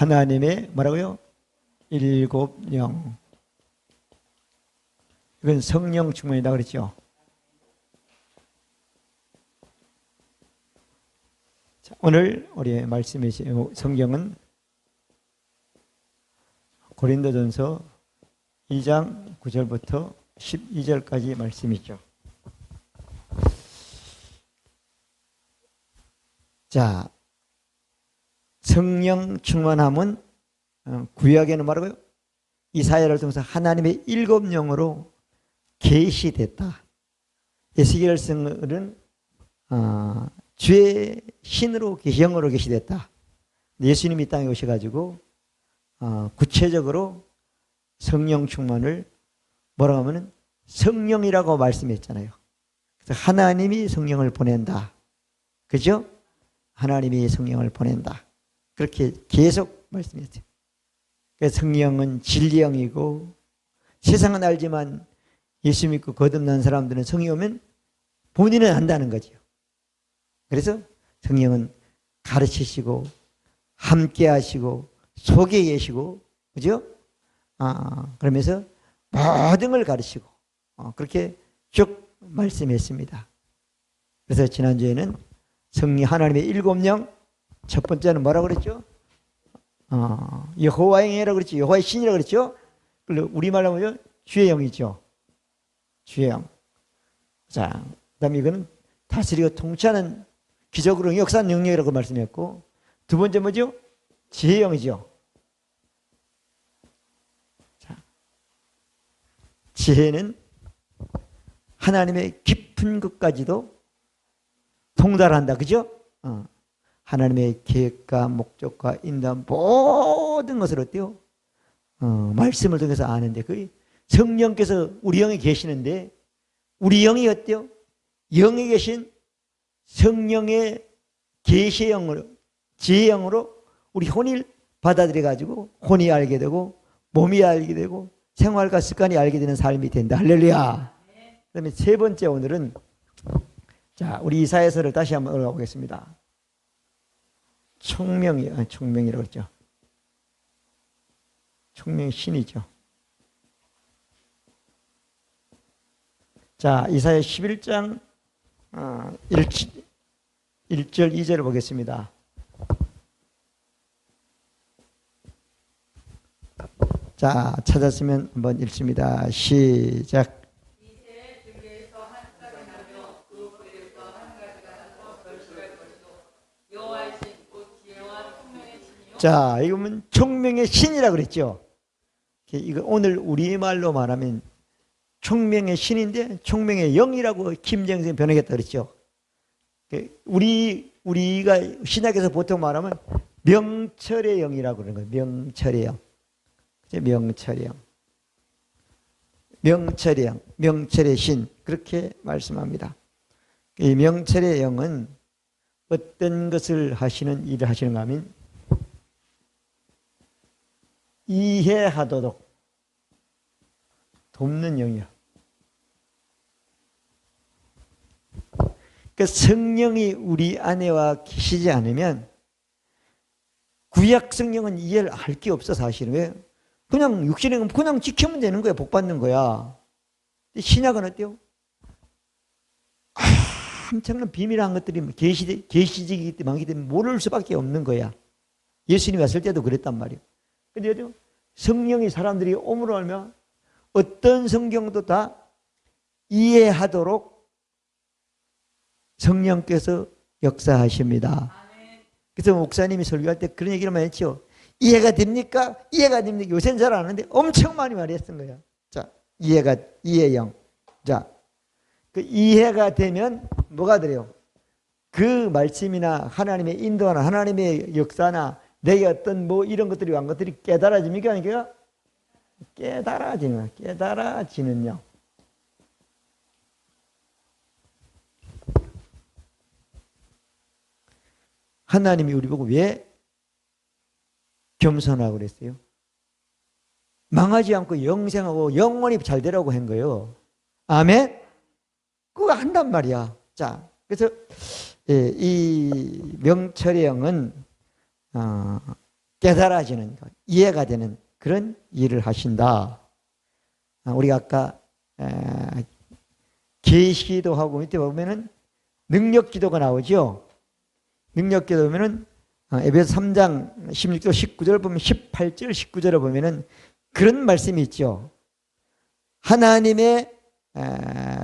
하나님의 뭐라고요? 일곱 영. 이건 성령 충만이다 그랬죠. 자, 오늘 우리의 말씀이신 성경은 고린도전서 2장 9절부터 12절까지 말씀이죠. 자, 성령 충만함은 구약에는 말하고요, 이사야를 통해서 하나님의 일곱 영으로 계시됐다. 에스겔서는 주의 신으로 영으로 계시됐다. 예수님이 땅에 오셔가지고 구체적으로 성령 충만을 뭐라고 하면은 성령이라고 말씀했잖아요. 그래서 하나님이 성령을 보낸다. 그죠? 하나님이 성령을 보낸다. 그렇게 계속 말씀했어요. 그래서 성령은 진리영이고, 세상은 알지만 예수 믿고 거듭난 사람들은 성이 오면 본인은 안다는 거죠. 그래서 성령은 가르치시고 함께 하시고 속에 계시고, 그죠? 그러면서 모든 걸 가르치고 그렇게 쭉 말씀했습니다. 그래서 지난주에는 성령 하나님의 일곱 영, 첫 번째는 뭐라고 그랬죠? 여호와의 영이라고 그랬죠. 여호와의 신이라고 그랬죠. 우리말로 하면 주의 영이죠. 주의 영. 자, 그다음에 이거는 다스리고 통치하는 기적으로 역사 능력이라고 말씀했고, 두 번째 뭐죠? 지혜의 영이죠. 자, 지혜는 하나님의 깊은 것까지도 통달한다. 그죠? 하나님의 계획과 목적과 인도한 모든 것을 어때요? 말씀을 통해서 아는데, 그 성령께서 우리 영에 계시는데, 우리 영이 어때요? 영에 계신 성령의 계시의 영으로, 지혜의 영으로 우리 혼을 받아들여 가지고 혼이 알게 되고 몸이 알게 되고 생활과 습관이 알게 되는 삶이 된다. 할렐루야. 그다음에 세 번째, 오늘은 자, 우리 이사야서를 다시 한번 올라보겠습니다. 총명이라고 그랬죠. 총명의 신이죠. 자, 이사야 11장 1절 2절을 보겠습니다. 자, 찾았으면 한번 읽습니다. 시작. 자, 이거는 총명의 신이라고 그랬죠. 이거 오늘 우리말로 말하면 총명의 신인데 총명의 영이라고 김정선이 번역했다 그랬죠. 우리가 신약에서 보통 말하면 명철의 영이라고 그러는 거예요. 명철의 영. 명철의 영. 명철의 영. 명철의 신. 그렇게 말씀합니다. 이 명철의 영은 어떤 것을 하시는 일을 하시는가 하면 이해하도록 돕는 영이야. 그 성령이 우리 안에와 계시지 않으면 구약 성령은 이해를 할 게 없어. 사실은. 왜? 그냥 육신의 그냥 지키면 되는 거야. 복 받는 거야. 신약은 어때요? 엄청난 비밀한 것들이 계시적이기 많기 때문에 모를 수밖에 없는 거야. 예수님이 왔을 때도 그랬단 말이에요. 근데 성령이 사람들이 옴으로 알면 어떤 성경도 다 이해하도록 성령께서 역사하십니다. 그래서 목사님이 설교할 때 그런 얘기를 많이 했죠. 이해가 됩니까? 이해가 됩니까? 요새는 잘 안 하는데 엄청 많이 말했던 거야. 자, 이해영. 자, 그 이해가 되면 뭐가 돼요? 그 말씀이나 하나님의 인도나 하나님의 역사나 내게 어떤 뭐 이런 것들이 왕 것들이 깨달아집니까? 아니까 깨달아지는요. 하나님이 우리 보고 왜 겸손하고 그랬어요? 망하지 않고 영생하고 영원히 잘 되라고 한 거예요. 아멘? 그거 한단 말이야. 자, 그래서 이 명철의 영은 깨달아지는 것, 이해가 되는 그런 일을 하신다. 우리가 아까 계시기도 하고 밑에 보면은 능력기도가 나오죠. 능력기도 보면은 에베소 3장 16절 19절 보면 18절 19절을 보면은 그런 말씀이 있죠. 하나님의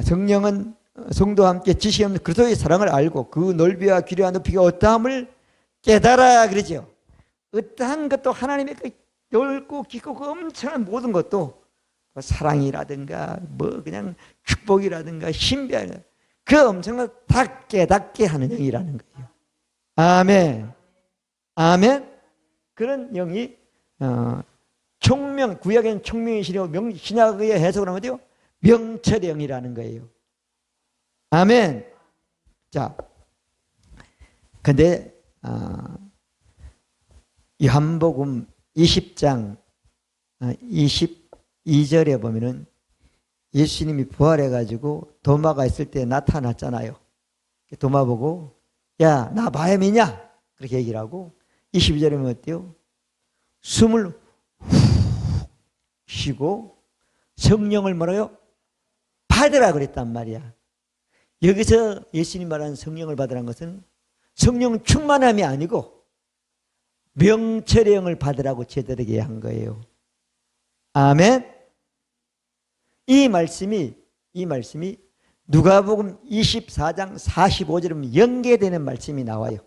성령은 성도와 함께 지식이 없는 그리스도의 사랑을 알고 그 넓이와 길이와 높이가 어떠함을 깨달아야 그러죠. 어떠한 것도 하나님의 그 넓고 깊고 그 엄청난 모든 것도 사랑이라든가 뭐 그냥 축복이라든가 신비한 그 엄청난 다 깨닫게 하는 영이라는 거예요. 아멘. 아멘. 그런 영이 총명, 구약에는 총명이시고 신약의 해석을 하면 돼요. 명철의 영이라는 거예요. 아멘. 자, 근데 요한복음 20장 22절에 보면은 예수님이 부활해가지고 도마가 있을 때 나타났잖아요. 도마 보고 야, 나 봐야 믿냐? 그렇게 얘기를 하고 22절에 보면 어때요? 숨을 훅 쉬고 성령을 뭐라요? 받으라 그랬단 말이야. 여기서 예수님 말하는 성령을 받으라는 것은 성령 충만함이 아니고 명철의 영을 받으라고 제자들에게 한 거예요. 아멘. 이 말씀이 누가복음 24장 45절에 보면 연계되는 말씀이 나와요.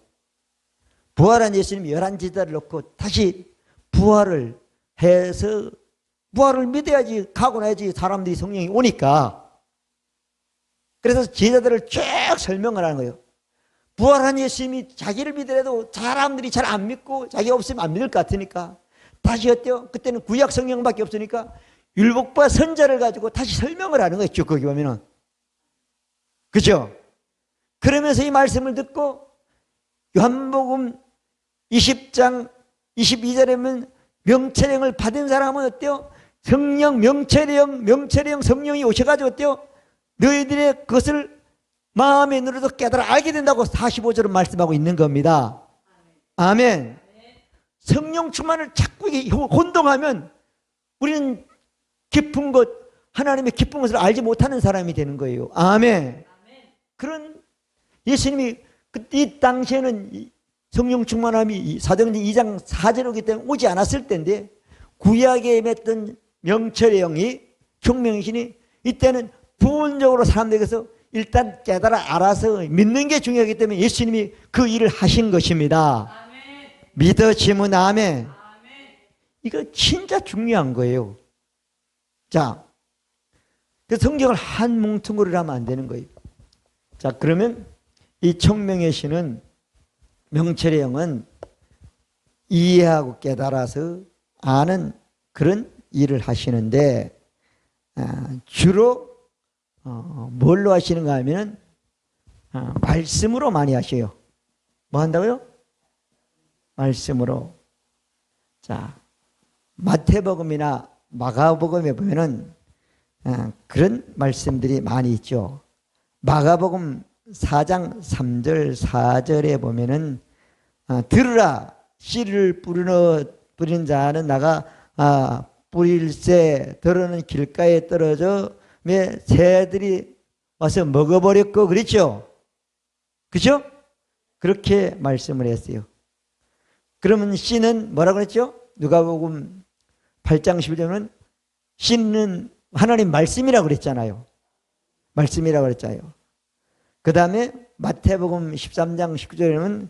부활한 예수님 11제자를 놓고 다시 부활을 해서 부활을 믿어야지 가고 나야지 사람들이 성령이 오니까 그래서 제자들을 쭉 설명을 하는 거예요. 부활한 예수님이 자기를 믿으려도 사람들이 잘 안 믿고 자기가 없으면 안 믿을 것 같으니까 다시 어때요? 그때는 구약 성경밖에 없으니까 율법과 선자를 가지고 다시 설명을 하는 거예요. 쭉 거기 보면은. 그죠? 그러면서 이 말씀을 듣고 요한복음 20장 22절에 보면 명철령을 받은 사람은 어때요? 성령, 명철의 영, 성령이 오셔가지고 어때요? 너희들의 그것을 마음의 눈으로도 깨달아 알게 된다고 45절은 말씀하고 있는 겁니다. 아멘. 성령 충만을 자꾸 혼동하면 우리는 깊은 것, 하나님의 깊은 것을 알지 못하는 사람이 되는 거예요. 아멘. 그런 예수님이 이 당시에는 성령 충만함이 사도행전 2장 4절이기 때문에 오지 않았을 때인데 구약에 임했던 명철의 영이 총명이시니 이때는 부분적으로 사람들에게서 일단 깨달아 알아서 믿는 게 중요하기 때문에 예수님이 그 일을 하신 것입니다. 아멘. 믿어지면 아멘. 아멘. 이거 진짜 중요한 거예요. 자, 그 성경을 한 뭉텅이로 하면 안 되는 거예요. 자, 그러면 이 총명의 신은 명철의 영은 이해하고 깨달아서 아는 그런 일을 하시는데 주로 뭘로 하시는가 하면 말씀으로 많이 하셔요. 뭐 한다고요? 말씀으로. 자, 마태복음이나 마가복음에 보면은 그런 말씀들이 많이 있죠. 마가복음 4장 3절 4절에 보면은 들으라 씨를 뿌리는 자는 나가 뿌릴새 들어는 길가에 떨어져 새들이 와서 먹어버렸고 그랬죠. 그죠? 그렇게 말씀을 했어요. 그러면 씨는 뭐라고 그랬죠? 누가복음 8장 11절은 씨는 하나님 말씀이라고 그랬잖아요. 말씀이라고 그랬잖아요. 그 다음에 마태복음 13장 19절에는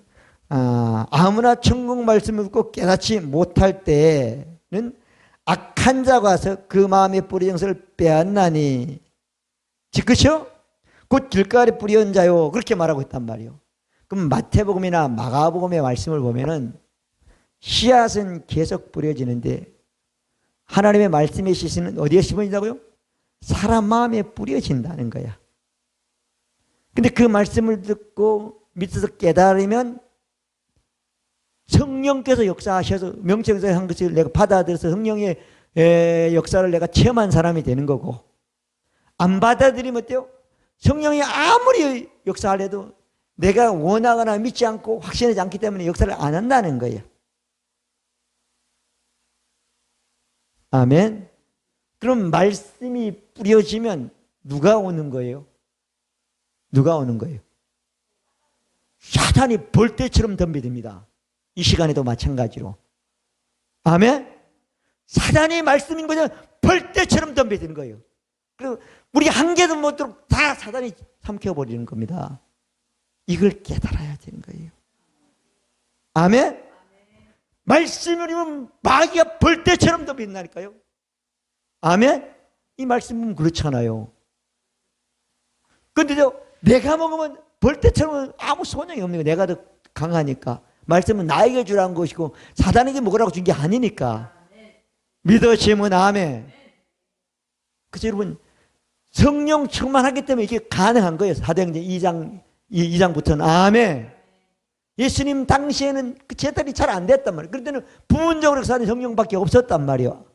아무나 천국 말씀을 듣고 깨닫지 못할 때는 악한 자가 와서 그 마음에 뿌린 영성을 빼앗나니 그렇죠? 곧 길가에 뿌리온 자요 그렇게 말하고 있단 말이에요. 그럼 마태복음이나 마가복음의 말씀을 보면은 씨앗은 계속 뿌려지는데 하나님의 말씀의 씨앗은 어디에 심어진다고요? 사람 마음에 뿌려진다는 거야. 근데 그 말씀을 듣고 믿어서 깨달으면 성령께서 역사하셔서 명령에서 한 것을 내가 받아들여서 성령의 역사를 내가 체험한 사람이 되는 거고 안 받아들이면 어때요? 성령이 아무리 역사하려도 내가 원하거나 믿지 않고 확신하지 않기 때문에 역사를 안 한다는 거예요. 아멘. 그럼 말씀이 뿌려지면 누가 오는 거예요? 누가 오는 거예요? 사탄이 벌떼처럼 덤비듭니다. 이 시간에도 마찬가지로. 아멘. 사탄이 말씀인 거냐? 벌떼처럼 덤비드는 거예요. 그리고 우리 한 개도 못 들어 다 사탄이 삼켜버리는 겁니다. 이걸 깨달아야 되는 거예요. 아멘. 말씀이면 마귀가 벌떼처럼 덤빈다니까요. 아멘. 이 말씀은 그렇잖아요. 근데요, 내가 먹으면 벌떼처럼 아무 소용이 없는 거예요. 내가 더 강하니까. 말씀은 나에게 주라는 것이고 사단에게 먹으라고 준 게 아니니까. 믿어지면 아멘. 그래서 여러분, 성령 충만하기 때문에 이게 가능한 거예요. 사도행전 2장부터는. 아멘. 예수님 당시에는 그 제단이 잘 안 됐단 말이에요. 그럴 때는 부분적으로 사는 성령밖에 없었단 말이에요.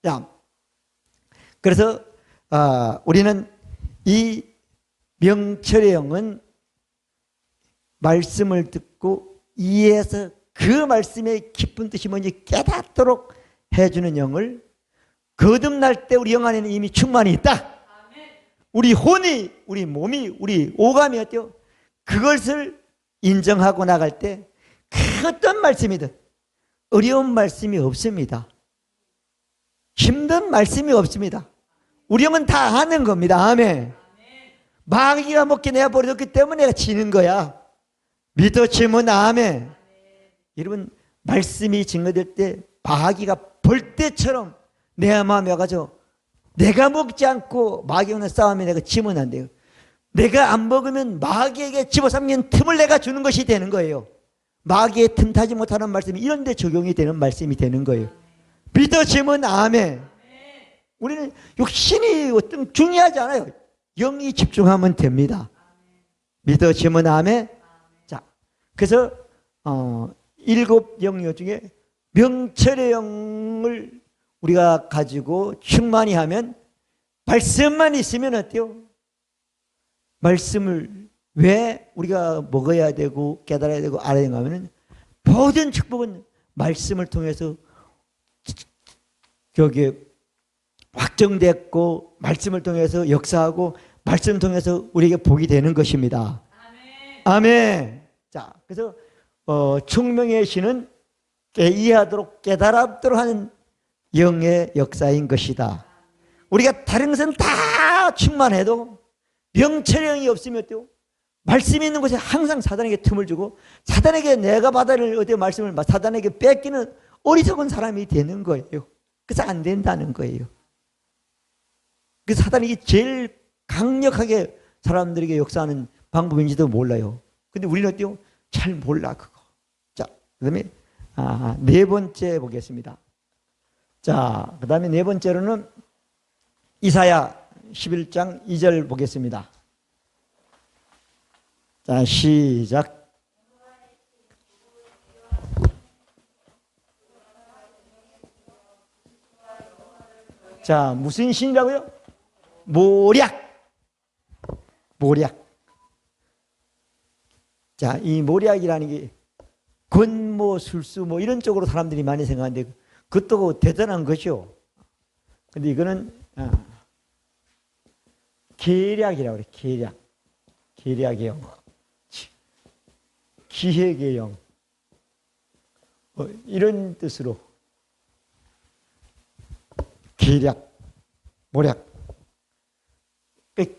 자, 그래서 우리는 이 명철의 영은 말씀을 듣고 이해해서 그 말씀의 깊은 뜻이 뭔지 깨닫도록 해주는 영을 거듭날 때 우리 영 안에는 이미 충만히 있다. 우리 혼이, 우리 몸이, 우리 오감이 어때요? 그것을 인정하고 나갈 때 어떤 말씀이든 어려운 말씀이 없습니다. 힘든 말씀이 없습니다. 우리 영은 다 아는 겁니다. 아멘. 마귀가 먹게 내버려뒀기 때문에 내가 지는 거야. 믿어지면 아멘. 여러분, 말씀이 증거될 때 마귀가 벌떼처럼 내 마음에 와가지고 내가 먹지 않고 마귀와는 싸우면 내가 지면 안 돼요. 내가 안 먹으면 마귀에게 집어삼는 틈을 내가 주는 것이 되는 거예요. 마귀의 틈타지 못하는 말씀이 이런 데 적용이 되는 말씀이 되는 거예요. 믿어지면 아멘. 우리는 육신이 어떤 중요하지 않아요. 영이 집중하면 됩니다. 믿어지면 아멘. 자, 그래서 7 영요 중에 명철의 영을 우리가 가지고 충만히 하면 말씀만 있으면 어때요? 말씀을 왜 우리가 먹어야 되고 깨달아야 되고 알아야 되는가 하면 모든 축복은 말씀을 통해서 여기에 확정됐고 말씀을 통해서 역사하고 말씀을 통해서 우리에게 복이 되는 것입니다. 아멘. 아멘. 자, 그래서 총명의 신은 이해하도록 깨달도록 하는 영의 역사인 것이다. 우리가 다른 것은 다 충만해도 명철의 영이 없으면 어때요? 말씀이 있는 곳에 항상 사단에게 틈을 주고 사단에게 내가 받아낼 어떤 말씀을 사단에게 뺏기는 어리석은 사람이 되는 거예요. 그래서 안 된다는 거예요. 그 사단이 제일 강력하게 사람들에게 역사하는 방법인지도 몰라요. 근데 우리는 어때요? 잘 몰라 그거. 자, 그다음에 네 번째 보겠습니다. 자, 그다음에 네 번째로는 이사야 11장 2절 보겠습니다. 자, 시작. 자, 무슨 신이라고요? 모략. 모략. 자, 이 모략이라는 게 권모, 술수 뭐 이런 쪽으로 사람들이 많이 생각하는데 그것도 대단한 거죠. 근데 이거는 계략이라고 그래. 계략. 계략의 영. 기획의 영. 이런 뜻으로 계략, 모략.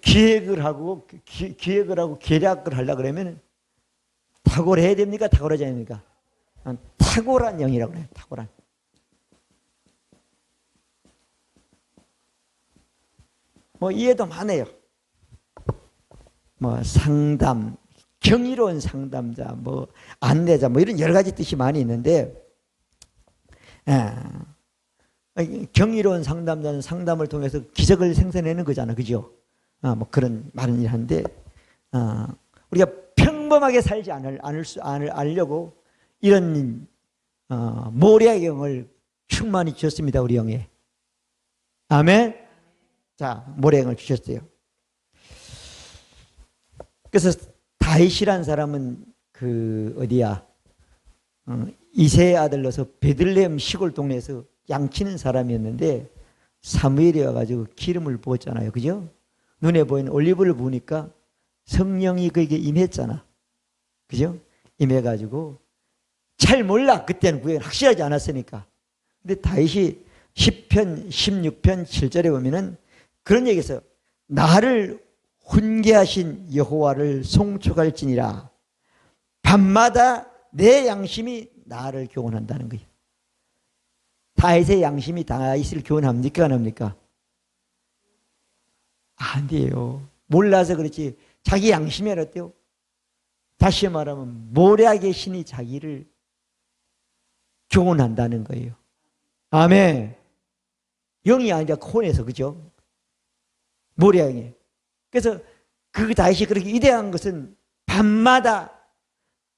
기획을 하고 계략을 하려고 그러면 탁월해야 됩니까? 탁월하지 않습니까? 탁월한 영이라고 그래요. 탁월한. 뭐 이해도 많아요. 뭐 상담, 경이로운 상담자, 뭐 안내자, 뭐 이런 여러 가지 뜻이 많이 있는데, 경이로운 상담자는 상담을 통해서 기적을 생산해내는 거잖아, 그죠? 뭐 그런 말은 한데, 우리가 평범하게 살지 않으려고 이런 모략의 영을 충만히 주셨습니다, 우리 영에. 아멘. 자, 모략을 주셨어요. 그래서 다윗이란 사람은 그 어디야? 이새의 아들로서 베들레헴 시골 동네에서 양치는 사람이었는데 사무엘이 와가지고 기름을 부었잖아요. 그죠? 눈에 보이는 올리브를 부으니까 성령이 그에게 임했잖아. 그죠? 임해가지고 잘 몰라. 그때는 그게 확실하지 않았으니까. 근데 다윗이 10편 16편 7절에 보면은 그런 얘기했어요. 나를 훈계하신 여호와를 송축할지니라. 밤마다 내 양심이 나를 교훈한다는 거예요. 다윗의 양심이 다윗을 교훈합니까? 안 합니까? 아니에요. 몰라서 그렇지. 자기 양심이 알았대요. 다시 말하면 모략의 신이 자기를 교훈한다는 거예요. 아멘. 영이 아니라 혼에서, 그죠? 모략이. 그래서 그 다윗이 그렇게 위대한 것은 밤마다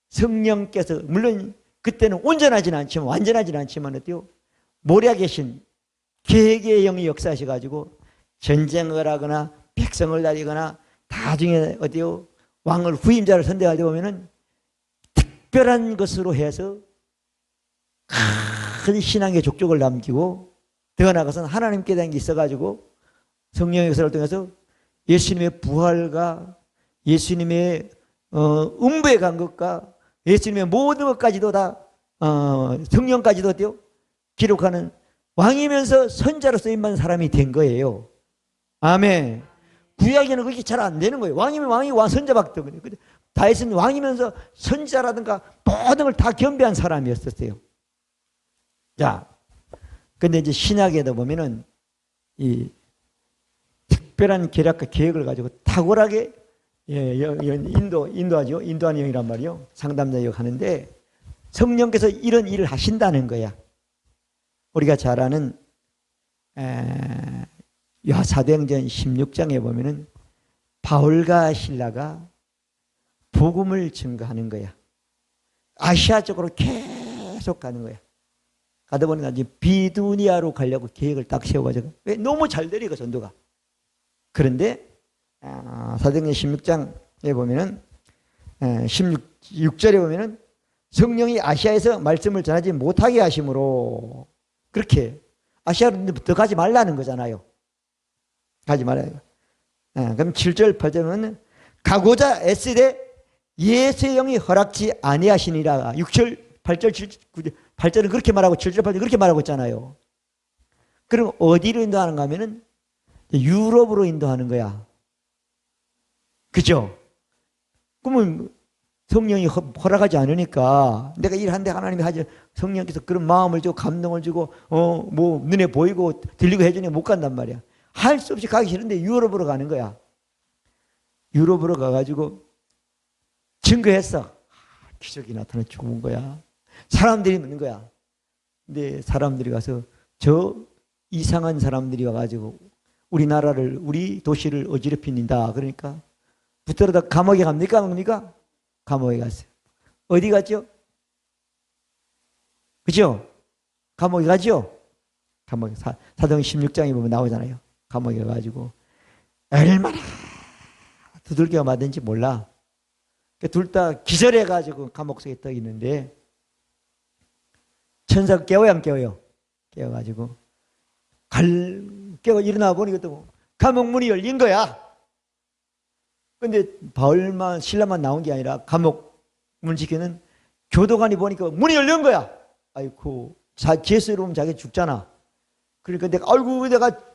성령께서, 물론 그때는 온전하지는 않지만, 완전하지는 않지만 어때요? 모략의 신, 계획의 영이 역사하셔가지고 전쟁을 하거나 백성을 다리거나 나중에 어디요? 왕을 후임자를 선택할 때 보면은 특별한 것으로 해서 큰 신앙의 족적을 남기고 더 나아가서는 하나님께 대한 게 있어가지고 성령의 역사를 통해서 예수님의 부활과 예수님의 음부에 간 것과 예수님의 모든 것까지도 다 성령까지도 어때요? 기록하는 왕이면서 선자로 쓰임받은 사람이 된 거예요. 아멘. 구약에는 그게 잘 안 되는 거예요. 왕이면 왕이 왕 선자밖에 없거든요. 다윗은 왕이면서 선자라든가 모든 걸 다 겸비한 사람이었었어요. 자, 근데 이제 신약에도 보면은 이 특별한 계략과 계획을 가지고 탁월하게 인도하죠. 인도하는 영이란 말이요. 상담자 역 하는데 성령께서 이런 일을 하신다는 거야. 우리가 잘 아는 사도행전 16장에 보면은 바울과 실라가 복음을 증거하는 거야. 아시아 쪽으로 계속 가는 거야. 가다 보니까 이제 비두니아로 가려고 계획을 딱 세워가지고 왜 너무 잘 되리고 전도가. 그런데 사도행전 16장에 보면은 16절에 보면은 성령이 아시아에서 말씀을 전하지 못하게 하심으로 그렇게 아시아로 더 가지 말라는 거잖아요. 가지 말아요. 그럼 7절 8절은 가고자 애쓰되 예수의 영이 허락지 아니하시니라. 6절 8절 7절 9절 8절은 그렇게 말하고 7절 8절 그렇게 말하고 있잖아요. 그럼 어디로 인도하는가 하면은 유럽으로 인도하는 거야. 그죠? 그러면 성령이 허락하지 않으니까 내가 일하는데 하나님이 하지 성령께서 그런 마음을 주고 감동을 주고 뭐 눈에 보이고 들리고 해주니 못 간단 말이야. 할 수 없이 가기 싫은데 유럽으로 가는 거야. 유럽으로 가가지고 증거했어. 기적이 나타나 죽은 거야. 사람들이 묻는 거야. 근데 사람들이 가서 저 이상한 사람들이 와가지고 우리나라를 우리 도시를 어지럽힌다. 그러니까 붙들어다 감옥에 갑니까? 뭡니까? 감옥에 갔어요. 어디 갔죠? 그죠? 감옥에 가죠? 감옥에 사도행 16장에 보면 나오잖아요. 감옥에 가가지고 얼마나 두들겨 맞은지 몰라. 둘 다 기절해가지고 감옥 속에 떠 있는데 천사가 깨워요, 안 깨워요? 깨워가지고 깨워 일어나 보니까 또 감옥 문이 열린 거야. 근데 바울만 신라만 나온 게 아니라 감옥 문 지키는 교도관이 보니까 문이 열린 거야. 아이고, 죄수로 오면 자기 죽잖아. 그러니까 내가 아이고 내가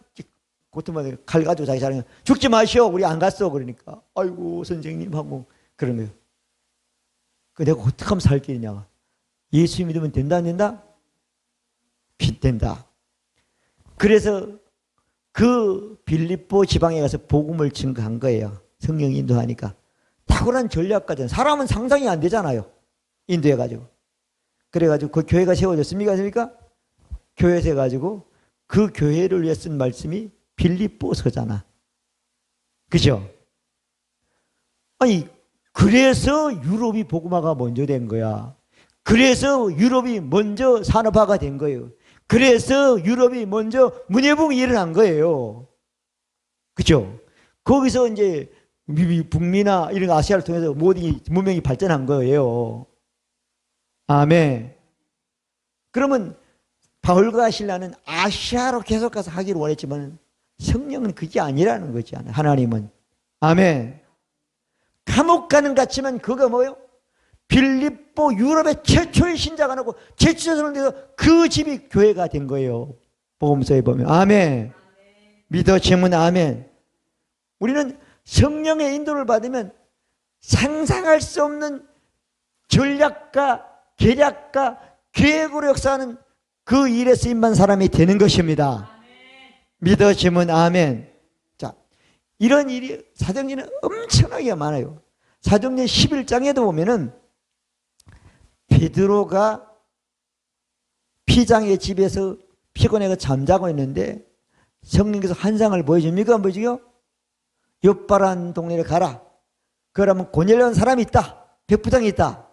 고통받아 칼 가지고 자기 자랑해 죽지 마시오. 우리 안 갔어. 그러니까 아이고 선생님 하고 그런 거예요. 그 내가 어떻게 하면 살 길이냐. 예수 믿으면 된다 안 된다? 된다. 그래서 그 빌립보 지방에 가서 복음을 증거한 거예요. 성령이 인도하니까. 탁월한 전략가잖아요. 사람은 상상이 안 되잖아요. 인도해가지고. 그래가지고 그 교회가 세워졌습니까? 교회 세워가지고 그 교회를 위해 쓴 말씀이 빌립보서잖아. 그죠? 아니, 그래서 유럽이 복음화가 먼저 된 거야. 그래서 유럽이 먼저 산업화가 된 거예요. 그래서 유럽이 먼저 문예부흥이 일어난 거예요. 그죠? 거기서 이제 북미나 이런 아시아를 통해서 모든 문명이 발전한 거예요. 아멘. 그러면 바울과 실라는 아시아로 계속 가서 하기를 원했지만 성령은 그게 아니라는 거지. 하나님은. 아멘. 감옥 가는 것 같지만 그거 뭐예요? 빌립보 유럽의 최초의 신자가 나고 제치자손을 내서 그 집이 교회가 된 거예요. 복음서에 보면. 아멘. 믿어지면 아멘. 우리는 성령의 인도를 받으면 상상할 수 없는 전략가, 계략가, 계획으로 역사하는 그 일에 쓰임받은 사람이 되는 것입니다. 믿어지면 아멘. 자, 이런 일이 사도행전에 엄청나게 많아요. 사도행전 11장에도 보면은 베드로가 피장의 집에서 피곤해서 잠자고 있는데 성령께서 환상을 보여줍니까? 안 보여주요? 옆바란 동네를 가라. 그러면 고넬료라는 사람이 있다. 백부장이 있다.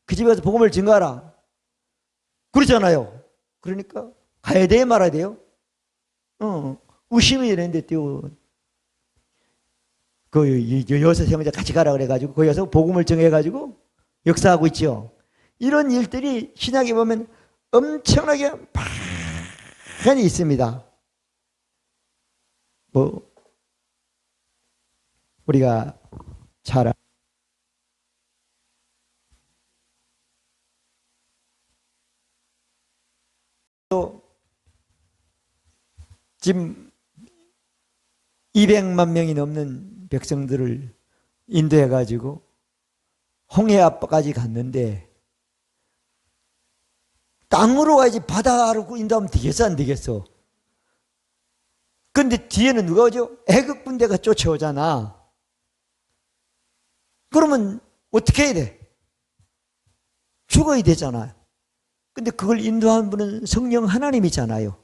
그 집에 가서 복음을 증거하라. 그러잖아요. 그러니까 가야 돼 말아야 돼요? 의심이 되는데 그 여섯 형제 같이 가라 그래가지고 거기 가서 복음을 증거해가지고 역사하고 있죠. 이런 일들이 신약에 보면 엄청나게 많이 있습니다. 뭐 우리가 잘 지금 200만 명이 넘는 백성들을 인도해 가지고 홍해 앞까지 갔는데 땅으로 가야지 바다로 인도하면 되겠어 안 되겠어? 근데 뒤에는 누가 오죠? 애국 군대가 쫓아오잖아. 그러면 어떻게 해야 돼? 죽어야 되잖아요. 근데 그걸 인도한 분은 성령 하나님이잖아요.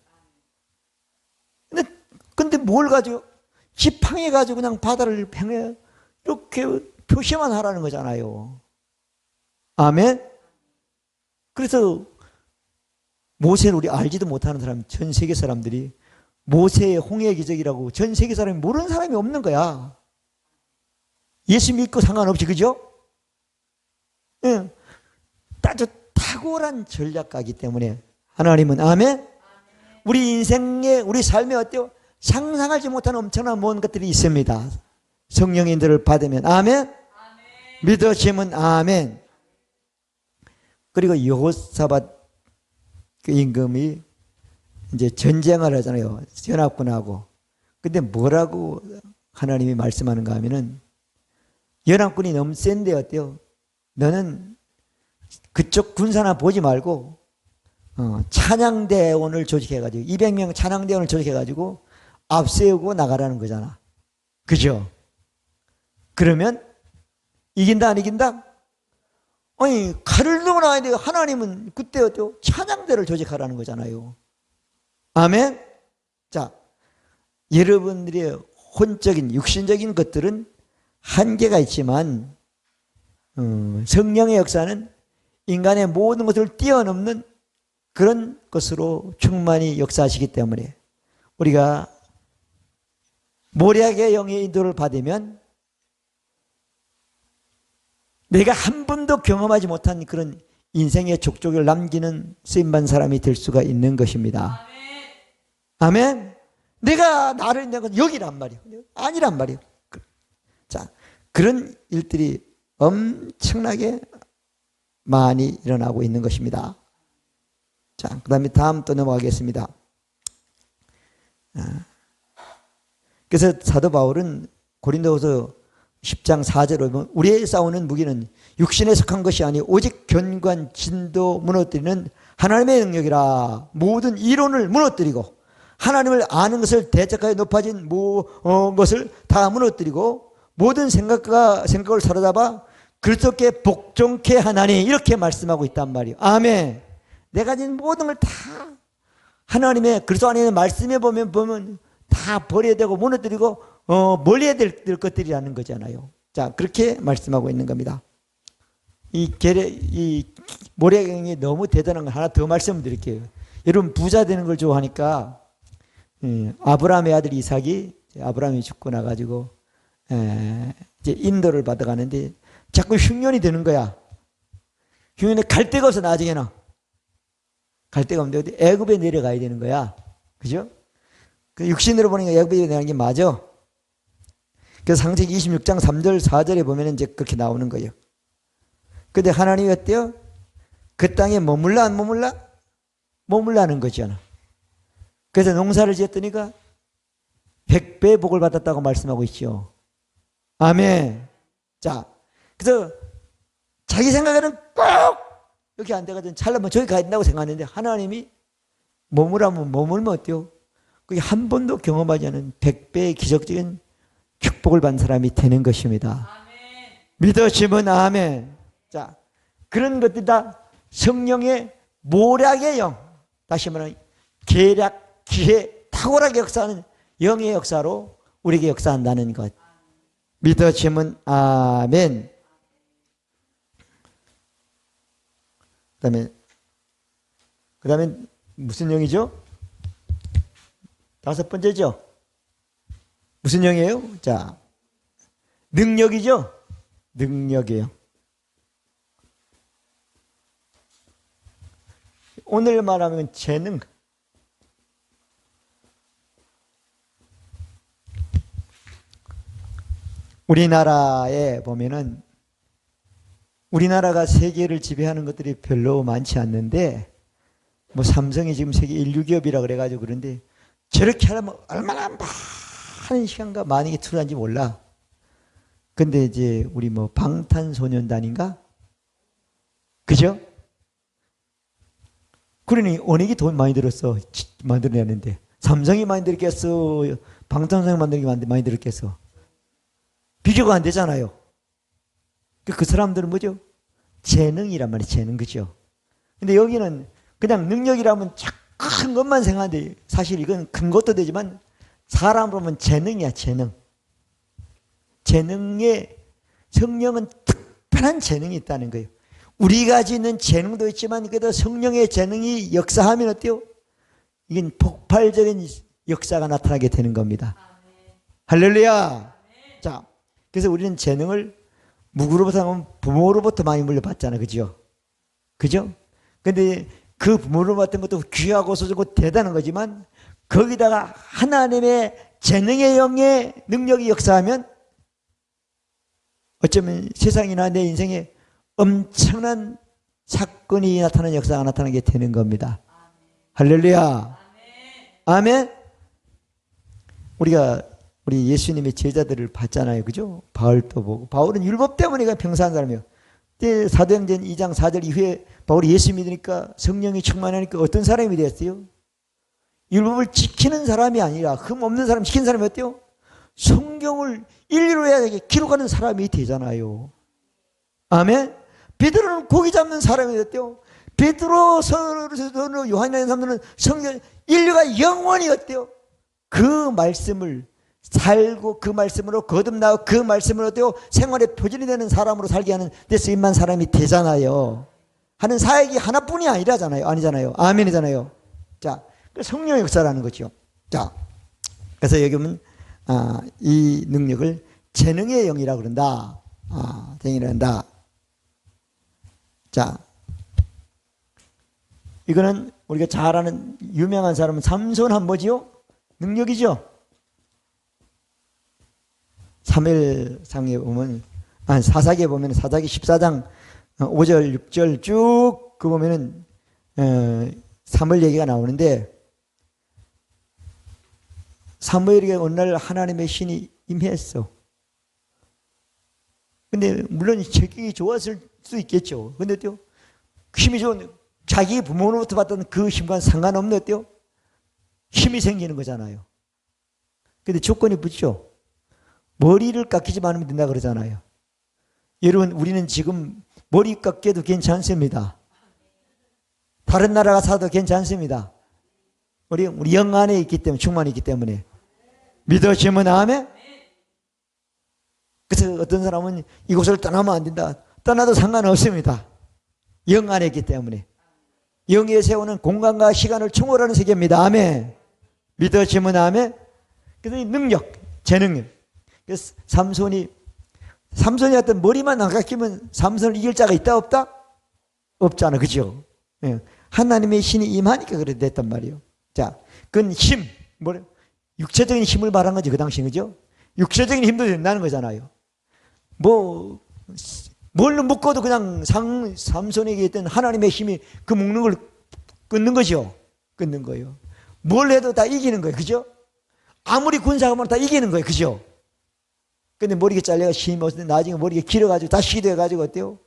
근데 뭘 가지고? 지팡이 가지고 그냥 바다를 평해 이렇게 표시만 하라는 거잖아요. 아멘? 그래서 모세를 우리 알지도 못하는 사람, 전 세계 사람들이 모세의 홍해 기적이라고 전 세계 사람이 모르는 사람이 없는 거야. 예수 믿고 상관없이, 그죠? 예. 아주 탁월한 전략가이기 때문에 하나님은, 아멘? 우리 인생에, 우리 삶에 어때요? 상상하지 못하는 엄청난 모든 것들이 있습니다. 성령의 인도를 받으면, 아멘? 믿어지면 아멘. 그리고 여호사밧 그 임금이 이제 전쟁을 하잖아요. 연합군하고. 근데 뭐라고 하나님이 말씀하는가 하면은 연합군이 너무 센데 어때요? 너는 그쪽 군사나 보지 말고 찬양대원을 조직해가지고 200명 찬양대원을 조직해가지고 앞세우고 나가라는 거잖아. 그죠? 그러면 이긴다 안 이긴다? 아니 칼을 들고 나와야 돼요. 하나님은 그때 어때요? 찬양대를 조직하라는 거잖아요. 아멘? 자, 여러분들의 혼적인 육신적인 것들은 한계가 있지만 성령의 역사는 인간의 모든 것을 뛰어넘는 그런 것으로 충만히 역사하시기 때문에 우리가 모략의 영의 인도를 받으면 내가 한 번도 경험하지 못한 그런 인생의 족적을 남기는 쓰임받은 사람이 될 수가 있는 것입니다. 아멘? 내가 나를 내가 여기란 말이에요. 아니란 말이에요. 자, 그런 일들이 엄청나게 많이 일어나고 있는 것입니다. 자, 그 다음에 다음 또 넘어가겠습니다. 그래서 사도 바울은 고린도후서 10장 4절로 보면 우리의 싸우는 무기는 육신에 속한 것이 아니 오직 견고한 진도 무너뜨리는 하나님의 능력이라. 모든 이론을 무너뜨리고 하나님을 아는 것을 대적하여 높아진 것을 다 무너뜨리고 모든 생각을 사로잡아 그리스도께 복종케 하나니, 이렇게 말씀하고 있단 말이에요. 아멘. 내가 가진 모든 걸 다 하나님의 그리스도 안에 있는 말씀에 보면 다 버려야 되고 무너뜨리고 멀리해야 될 것들이라는 거잖아요. 자, 그렇게 말씀하고 있는 겁니다. 이 모략이 너무 대단한 거 하나 더 말씀드릴게요. 여러분 부자 되는 걸 좋아하니까 아브라함의 아들 이삭이, 아브라함이 죽고 나가지고 이제 인도를 받아가는데 자꾸 흉년이 되는 거야. 흉년에 갈 데가 없어 나중에는. 갈 데가 없는데 어디 애굽에 내려가야 되는 거야. 그죠? 그 육신으로 보니까 애굽에 내려가는 게 맞아. 그래서 창세기 26장 3절 4절에 보면 이제 그렇게 나오는 거예요. 근데 하나님이 어때요? 그 땅에 머물라 안 머물라? 머물라는 거잖아. 그래서 농사를 지었더니까 100배의 복을 받았다고 말씀하고 있죠. 아멘. 자, 그래서 자기 생각에는 꼭 여기 안 되거든. 찰나면 저기 가야 된다고 생각하는데 하나님이 머물면 어때요? 그게 한 번도 경험하지 않은 100배의 기적적인 축복을 받은 사람이 되는 것입니다. 아멘. 믿으시면 아멘. 자, 그런 것들이 다 성령의 모략의 영, 다시 말하면 계략, 기회, 탁월하게 역사하는 영의 역사로 우리에게 역사한다는 것. 믿으시면 아멘. 그 다음에 무슨 영이죠? 다섯 번째죠? 무슨 영이에요? 자, 능력이죠? 능력이에요. 오늘 말하면 재능. 우리나라에 보면은 우리나라가 세계를 지배하는 것들이 별로 많지 않는데 뭐 삼성이 지금 세계 1류 기업이라 그래가지고 그런데 저렇게 하려면 얼마나 많은 시간과 많은 게 투자한지 몰라. 근데 이제 우리 뭐 방탄소년단인가? 그죠? 그러니 어느 돈 많이 들었어. 만들어내는데 삼성이 많이 들었겠어? 방탄소년단 만들기 많이 들었겠어? 비교가 안 되잖아요. 그 사람들은 뭐죠? 재능이란 말이에요. 재능, 그죠? 근데 여기는 그냥 능력이라면 큰 것만 생각하는데 사실 이건 큰 것도 되지만 사람으로 보면 재능이야, 재능. 재능에 성령은 특별한 재능이 있다는 거예요. 우리가 가지는 재능도 있지만 그래도 성령의 재능이 역사하면 어때요? 이건 폭발적인 역사가 나타나게 되는 겁니다. 할렐루야. 자, 그래서 우리는 재능을 누구로부터 하면 부모로부터 많이 물려받잖아. 그죠? 그죠? 근데 그 부모로 받던 것도 귀하고 소중하고 대단한 거지만 거기다가 하나님의 재능의 영의 능력이 역사하면 어쩌면 세상이나 내 인생에 엄청난 사건이 나타나는 역사가 나타나게 되는 겁니다. 할렐루야. 아멘. 우리 예수님의 제자들을 봤잖아요. 그죠? 바울도 보고. 바울은 율법 때문에 병사한 사람이에요. 사도행전 2장 4절 이후에 바울이 예수 믿으니까 성령이 충만하니까 어떤 사람이 됐어요? 율법을 지키는 사람이 아니라 흠 없는 사람 지키는 사람이 어때요? 성경을 일리로 해야 되게 기록하는 사람이 되잖아요. 아멘. 베드로는 고기 잡는 사람이 됐대요. 베드로, 서로, 요한이라는 사람들은 성경 인류가 영원히 어때요? 그 말씀을 살고 그 말씀으로 거듭나고 그 말씀으로 어때요? 생활의 표준이 되는 사람으로 살게 하는 데 쓰임만 사람이 되잖아요. 하는 사역이 하나뿐이 아니라잖아요. 아니잖아요. 아멘이잖아요. 자, 성령의 역사라는 거죠. 자, 그래서 여기 보면 이 능력을 재능의 영이라고 그런다. 재능이라고 한다. 자, 이거는 우리가 잘 아는 유명한 사람은 삼손한 뭐지요? 능력이죠. 사무엘상에 보면 사사기에 보면 사사기 14장 5절 6절 쭉 그 보면은 사무엘 얘기가 나오는데 사무엘에게 어느 날 하나님의 신이 임했어. 근데 물론 체격이 좋았을 수 있겠죠. 근데 또 힘이 좋은 자기 부모로부터 받던 그 힘과 상관없는 어때요? 힘이 생기는 거잖아요. 근데 조건이 붙죠. 머리를 깎이지 않으면 된다 그러잖아요. 여러분, 우리는 지금 머리 깎여도 괜찮습니다. 다른 나라 가서도 괜찮습니다. 우리 영 안에 있기 때문에, 충만히 있기 때문에. 믿으시면 아멘? 그래서 어떤 사람은 이곳을 떠나면 안 된다. 떠나도 상관없습니다. 영 안에 있기 때문에. 영에 세우는 공간과 시간을 초월하는 세계입니다. 아멘. 믿으시면 아멘? 그래서 이 능력, 재능. 그래서 삼손이 어떤 머리만 안 깎이면 삼손을 이길 자가 있다 없다? 없잖아. 그죠? 예. 하나님의 신이 임하니까 그래 됐단 말이에요. 자, 그건 힘, 뭐래? 육체적인 힘을 말한 거지 그 당시, 그죠? 육체적인 힘도 된다는 거잖아요. 뭐 뭘로 묶어도 그냥 삼손에게 있던 하나님의 힘이 그 묶는 걸 끊는 거죠. 끊는 거예요. 뭘 해도 다 이기는 거예요, 그죠? 아무리 군사가 많아도 다 이기는 거예요, 그죠? 근데 머리가 잘려가 힘이 없는데 나중에 머리가 길어가지고 다시 기도해가지고 어때요?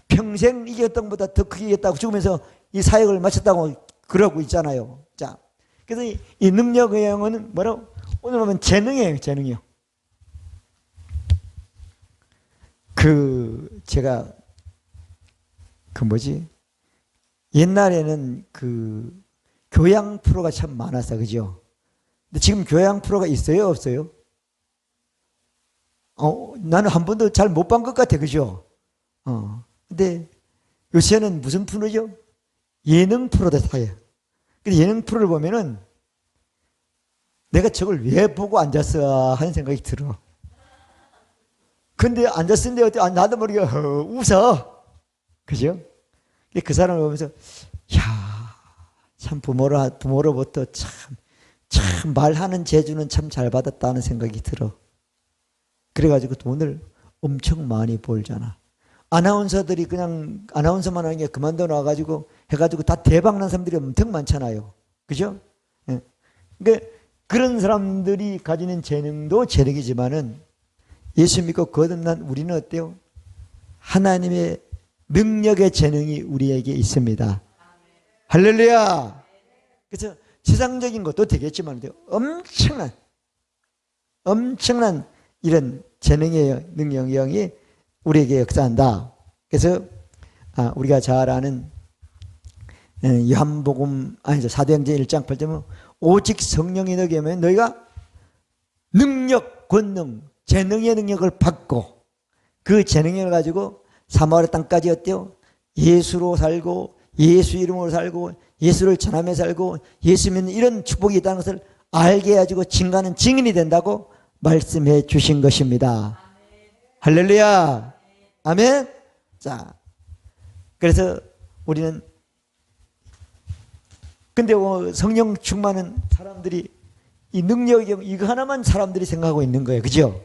평생 이겼던 것보다 더 크게 이겼다고 죽으면서 이 사역을 마쳤다고 그러고 있잖아요. 자, 그래서 이 능력의 영혼은 뭐라고? 오늘 보면 재능이에요, 재능이요. 제가 옛날에는 교양 프로가 참 많았어, 그죠? 근데 지금 교양 프로가 있어요, 없어요? 나는 한 번도 잘 못 본 것 같아, 그죠? 근데 요새는 무슨 프로죠? 예능 프로다, 사요. 근데 예능 프로를 보면은 내가 저걸 왜 보고 앉았어 하는 생각이 들어. 근데 앉았는데 어때? 나도 모르게 웃어. 그죠? 그 사람을 보면서, 참 부모로부터 참 말하는 재주는 참 잘 받았다는 생각이 들어. 그래가지고 돈을 엄청 많이 벌잖아. 아나운서들이 그냥 아나운서만 하는 게 그만둬 놔가지고 해가지고 다 대박난 사람들이 엄청 많잖아요. 그죠? 예. 그러니까 그런 사람들이 가지는 재능도 재능이지만은 예수 믿고 거듭난 우리는 어때요? 하나님의 능력의 재능이 우리에게 있습니다. 할렐루야! 그래서 세상적인 것도 되겠지만 엄청난 이런 재능의 능력이 우리에게 역사한다. 그래서 우리가 잘 아는 요한복음 사도행전 1장 8절은 오직 성령이 너에게 오면 너희가 능력, 권능, 재능의 능력을 받고 그 재능을 가지고 사마리아 땅까지 어때요? 예수로 살고 예수 이름으로 살고 예수를 전하며 살고 예수 믿는 이런 축복이 있다는 것을 알게 해가지고 증거하는 증인이 된다고 말씀해 주신 것입니다. 할렐루야. 아멘. 자, 그래서 우리는 근데 성령 충만한 사람들이 이 능력이 이거 하나만 사람들이 생각하고 있는 거예요. 그죠?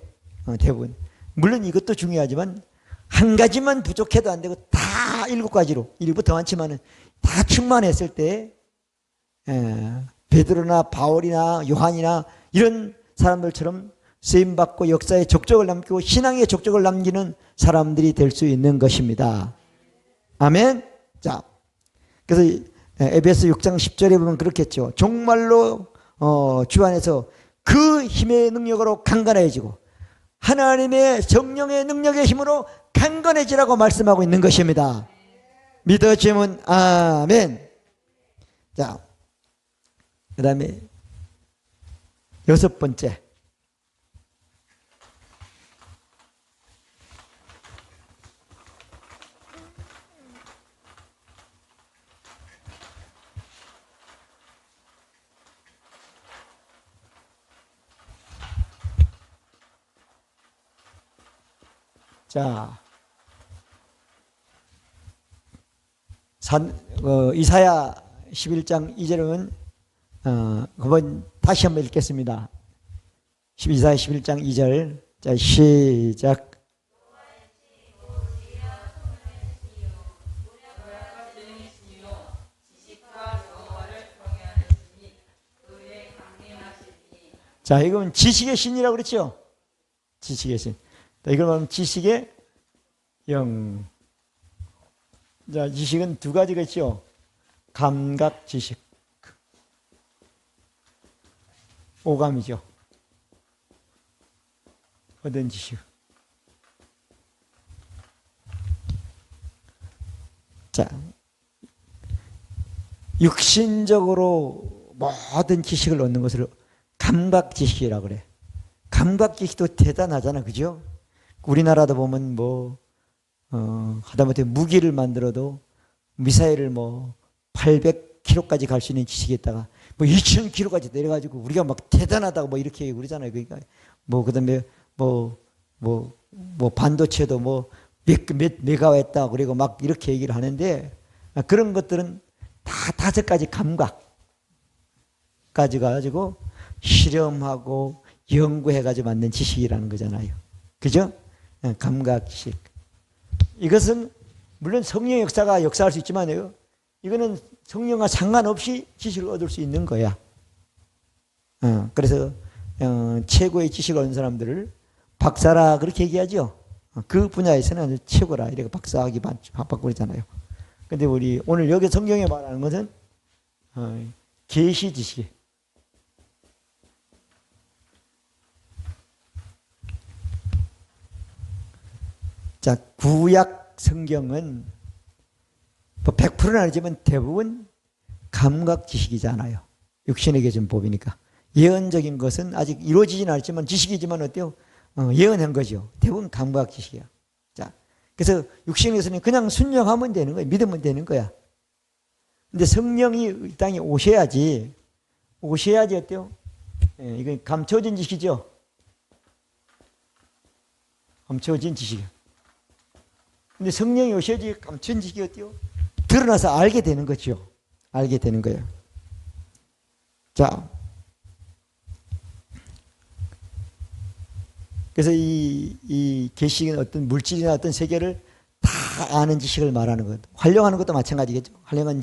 대부분. 물론 이것도 중요하지만 한 가지만 부족해도 안 되고 다 7가지로 일부 더 많지만은 다 충만했을 때 베드로나 바울이나 요한이나 이런 사람들처럼 쓰임받고 역사의 족적을 남기고 신앙의 족적을 남기는 사람들이 될 수 있는 것입니다. 아멘. 자, 그래서 에베소 6장 10절에 보면 그렇겠죠. 정말로 주 안에서 그 힘의 능력으로 강건해지고 하나님의 성령의 능력의 힘으로 강건해지라고 말씀하고 있는 것입니다. 믿어지면 아멘. 자, 그 다음에 6번째. 자, 이사야 11장 2절은 한번 다시 한번 읽겠습니다. 이사야 11장 2절. 자, 시작. 자, 이건 지식의 신이라고 그랬죠? 지식의 신. 자, 이걸 말하면 지식의 영. 자, 지식은 두 가지가 있죠. 감각 지식. 오감이죠. 얻은 지식. 자, 육신적으로 모든 지식을 얻는 것을 감각 지식이라고 그래. 감각 지식도 대단하잖아, 그죠? 우리나라도 보면 하다못해 무기를 만들어도 미사일을 800km까지 갈 수 있는 지식이 있다가 2000km까지 내려가지고 우리가 막 대단하다고 이렇게 그러잖아요. 그러니까 그다음에 반도체도 몇 메가했다 그리고 막 이렇게 얘기를 하는데 그런 것들은 다 5가지 감각 가지고 실험하고 연구해가지고 만든 지식이라는 거잖아요. 그죠? 감각 지식. 이것은 물론 성령의 역사가 역사할 수 있지만요, 이거는 성령과 상관없이 지식을 얻을 수 있는 거야. 그래서 최고의 지식을 얻은 사람들을 박사라 그렇게 얘기하죠. 그 분야에서는 아주 최고라 이렇게 박사학위 받고 그러잖아요. 근데 우리 오늘 여기 성경에 말하는 것은 계시 지식. 자, 구약 성경은 뭐 100%는 아니지만 대부분 감각 지식이잖아요. 육신의 계신 법이니까. 예언적인 것은 아직 이루어지지는 않았지만 지식이지만 어때요? 예언한 거죠. 대부분 감각 지식이야. 자, 그래서 육신에서는 그냥 순종하면 되는 거야. 믿으면 되는 거야. 근데 성령이 이 땅에 오셔야지 어때요? 이건 감춰진 지식이죠. 감춰진 지식이야. 근데 성령이 오셔야지 감춰진 지식이 어때요? 드러나서 알게 되는 거죠. 알게 되는 거예요. 자, 그래서 이 계시는 어떤 물질이나 어떤 세계를 다 아는 지식을 말하는 것. 활용하는 것도 마찬가지겠죠. 활용은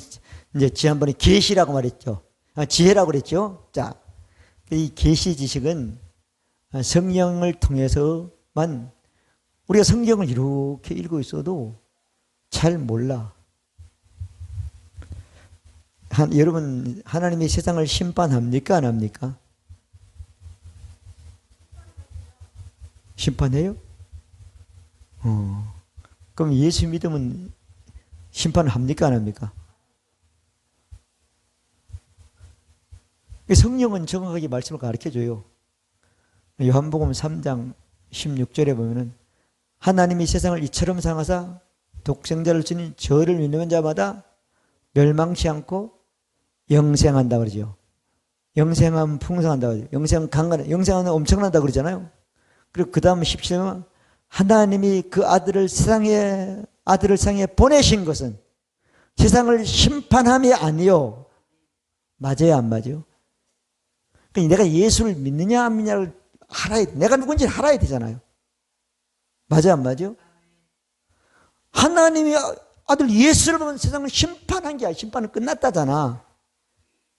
이제 지난번에 계시라고 말했죠. 지혜라고 그랬죠. 자, 이 계시 지식은 성령을 통해서만 우리가 성경을 이렇게 읽고 있어도 잘 몰라. 여러분, 하나님이 세상을 심판합니까? 안 합니까? 심판해요? 그럼 예수 믿으면 심판을 합니까? 안 합니까? 성령은 정확하게 말씀을 가르쳐줘요. 요한복음 3장 16절에 보면은 하나님이 세상을 이처럼 사랑하사 독생자를 주신 저를 믿는 자마다 멸망치 않고 영생한다 그러죠. 영생하면 풍성한다 그러죠. 영생은 강건해. 영생은 엄청난다 그러잖아요. 그리고 그 다음 17절은 하나님이 그 아들을 세상에 보내신 것은 세상을 심판함이 아니요. 맞아요, 안 맞아요? 그러니까 내가 예수를 믿느냐 안 믿느냐를 알아야 돼. 내가 누군지 알아야 되잖아요. 맞아요, 안 맞아요? 하나님이 아들 예수를 보면 세상을 심판한 게 아니라 심판은 끝났다잖아.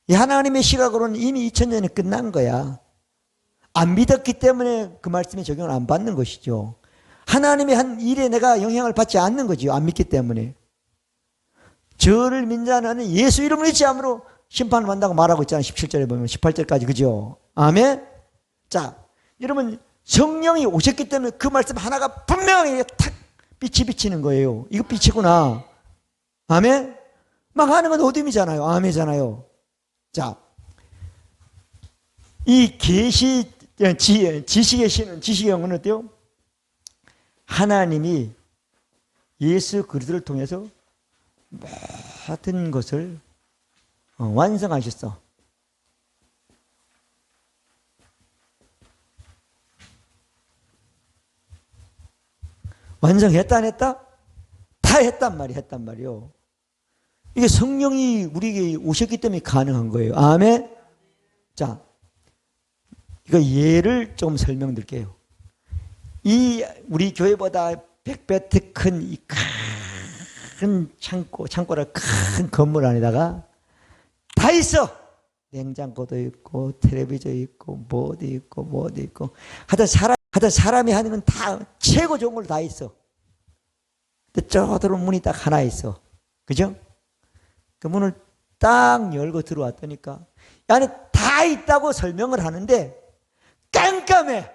이 하나님의 시각으로는 이미 2000년에 끝난 거야. 안 믿었기 때문에 그 말씀에 적용을 안 받는 것이죠. 하나님의 한 일에 내가 영향을 받지 않는 거죠. 안 믿기 때문에. 저를 믿는 자는 예수 이름을 믿지 않으므로 심판을 받는다고 말하고 있잖아요. 17절에 보면 18절까지. 그죠? 아멘? 자, 여러분 성령이 오셨기 때문에 그 말씀 하나가 분명하게 탁 빛이 비치는 거예요. 이거 빛이구나. 아멘? 막 하는 건 어둠이잖아요. 아멘이잖아요. 자, 이 계시 지식의 신은 지식의 영은 어때요? 하나님이 예수 그리스도를 통해서 모든 것을 완성하셨어. 완성했다 안 했다? 다 했단 말이요. 이게 성령이 우리에게 오셨기 때문에 가능한 거예요. 아멘? 자, 이거 예를 좀 설명드릴게요. 이 우리 교회보다 100배 더 큰 이 큰 창고라 큰 건물 안에다가 다 있어. 냉장고도 있고 텔레비전 있고 뭐도 있고 하여튼 사람이 하는 건 다 최고 좋은 걸 다 있어. 근데 저들은 문이 딱 하나 있어. 그죠? 그 문을 딱 열고 들어왔더니까 안에 다 있다고 설명을 하는데 깜깜해.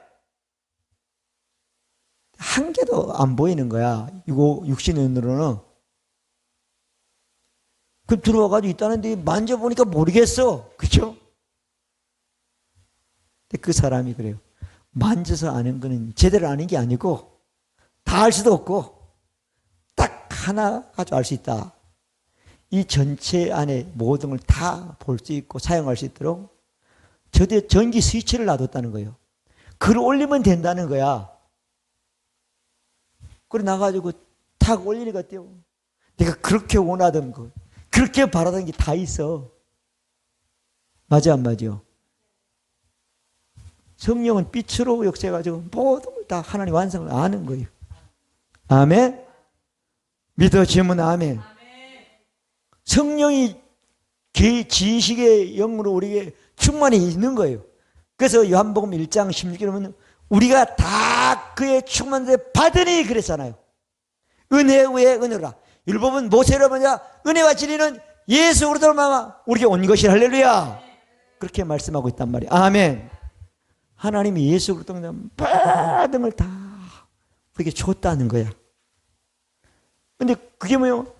한 개도 안 보이는 거야. 이거 육신의 눈으로는. 그 들어와가지고 있다는데 만져보니까 모르겠어. 그죠? 근데 그 사람이 그래요. 만져서 아는 거는 제대로 아는 게 아니고 다 알 수도 없고 딱 하나 가지고 알 수 있다. 이 전체 안에 모든 걸 다 볼 수 있고 사용할 수 있도록 저대 전기 스위치를 놔뒀다는 거예요. 그걸 올리면 된다는 거야. 그래 나가지고 탁 올리니까 어때요? 내가 그렇게 원하던 거 그렇게 바라던 게 다 있어. 맞아 안 맞아? 성령은 빛으로 역사해가지고 모든 걸 다 하나님 완성을 아는 거예요. 아멘? 믿어지면 아멘. 성령이 지식의 영으로 우리에게 충만히 있는 거예요. 그래서 요한복음 1장 16절에 보면 우리가 다 그의 충만을 받으니 그랬잖아요. 은혜 위에 은혜라. 율법은 모세로 보냐 은혜와 진리는 예수 그리스도로 말미암아 우리에게 온 것이 할렐루야. 그렇게 말씀하고 있단 말이에요. 아멘. 하나님이 예수 그리스도로 모든 걸 다 우리에게 줬다는 거야. 근데 그게 뭐예요?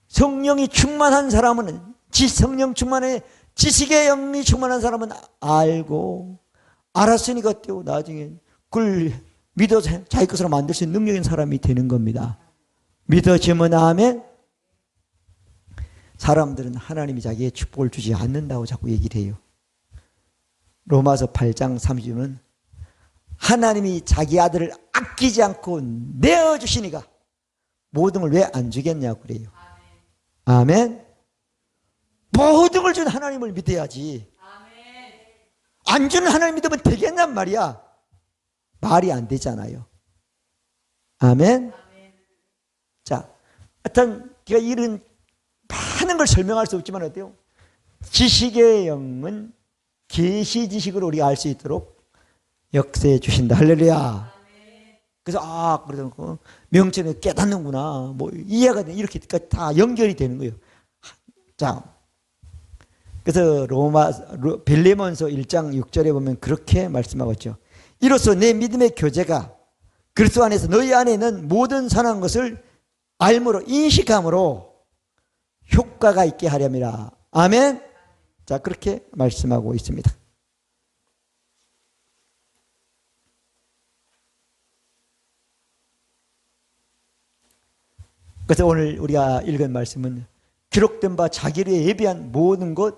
성령이 충만한 사람은 성령 충만해 지식의 영이 충만한 사람은 알고 알았으니까 어때요? 나중에 그걸 믿어서 자기 것으로 만들 수 있는 능력 있는 사람이 되는 겁니다. 믿어지면 아멘. 사람들은 하나님이 자기의 축복을 주지 않는다고 자꾸 얘기를 해요. 로마서 8장 30절은 하나님이 자기 아들을 아끼지 않고 내어주시니까 모든 걸 왜 안 주겠냐고 그래요. 아멘. 모든 걸 준 하나님을 믿어야지. 안 주는 하나님 믿으면 되겠냔 말이야. 말이 안 되잖아요. 아멘. 자, 하여튼 제가 이런 많은 걸 설명할 수 없지만 어때요? 지식의 영은 계시 지식으로 우리가 알 수 있도록 역사해 주신다. 할렐루야. 그래서 그래서 명체는 깨닫는구나. 뭐 이해가 돼. 이렇게 다 연결이 되는 거예요. 자, 그래서 빌레몬서 1장 6절에 보면 그렇게 말씀하고 있죠. 이로써 내 믿음의 교제가 그리스도 안에서 너희 안에 있는 모든 선한 것을 알므로 인식함으로 효과가 있게 하렵니다. 아멘. 자, 그렇게 말씀하고 있습니다. 그래서 오늘 우리가 읽은 말씀은 기록된 바 자기를 예비한 모든 것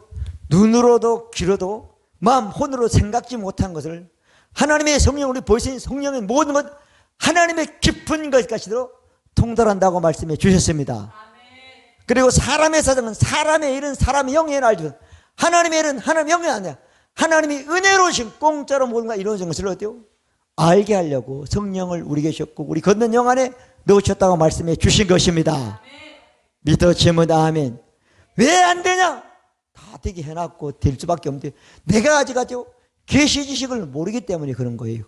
눈으로도 귀로도 마음 혼으로 생각지 못한 것을 하나님의 성령으로 보이신 성령의 모든 것 하나님의 깊은 것까지도 통달한다고 말씀해 주셨습니다. 그리고 사람의 사정은 사람의 일은 사람의 영의 일을 알죠. 하나님의 일은 하나님의 영의 아니야. 하나님이 은혜로우신 공짜로 모든 걸 이루어진 것을 어때요? 알게 하려고 성령을 우리에게 주셨고 우리 걷는 영 안에 넣으셨다고 말씀해 주신 것입니다. 믿어지면 아멘. 왜 안 되냐? 다 되게 해놨고 될 수밖에 없는데 내가 아직 계시 지식을 모르기 때문에 그런 거예요.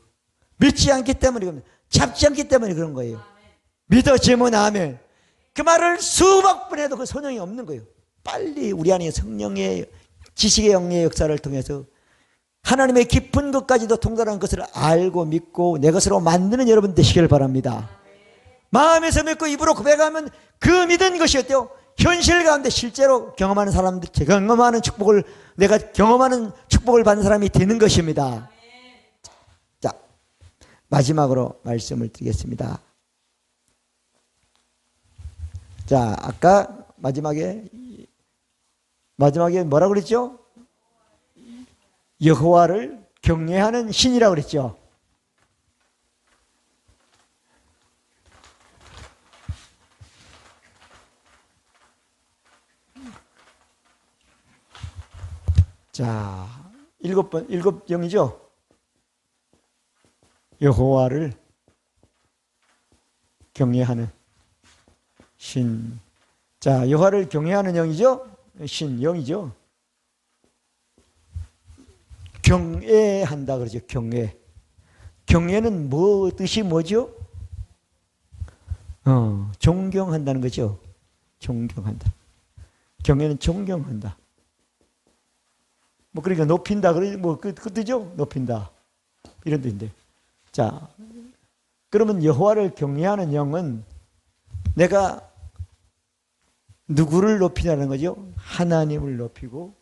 믿지 않기 때문에 잡지 않기 때문에 그런 거예요. 믿어지면 아멘. 그 말을 수백 번 해도 그 소용이 없는 거예요. 빨리 우리 안에 성령의 지식의 영의 역사를 통해서 하나님의 깊은 것까지도 통달한 것을 알고 믿고 내 것으로 만드는 여러분 되시길 바랍니다. 마음에서 믿고 입으로 고백하면 그 믿은 것이 어때요? 현실 가운데 실제로 경험하는 사람들, 경험하는 축복을 내가 경험하는 축복을 받는 사람이 되는 것입니다. 자, 마지막으로 말씀을 드리겠습니다. 자, 아까 마지막에 뭐라고 그랬죠? 여호와를 경외하는 신이라고 그랬죠. 자, 일곱 영이죠. 여호와를 경외하는 신. 자, 여호와를 경외하는 영이죠. 신, 영이죠. 경외한다 그러죠. 경외. 경외는 뭐 뜻이 뭐죠? 존경한다는 거죠. 존경한다. 경외는 존경한다. 뭐 그러니까 높인다 그러죠. 뭐 그 뜻이죠. 높인다. 이런 뜻인데. 자, 그러면 여호와를 경외하는 영은 내가 누구를 높이냐는 거죠? 하나님을 높이고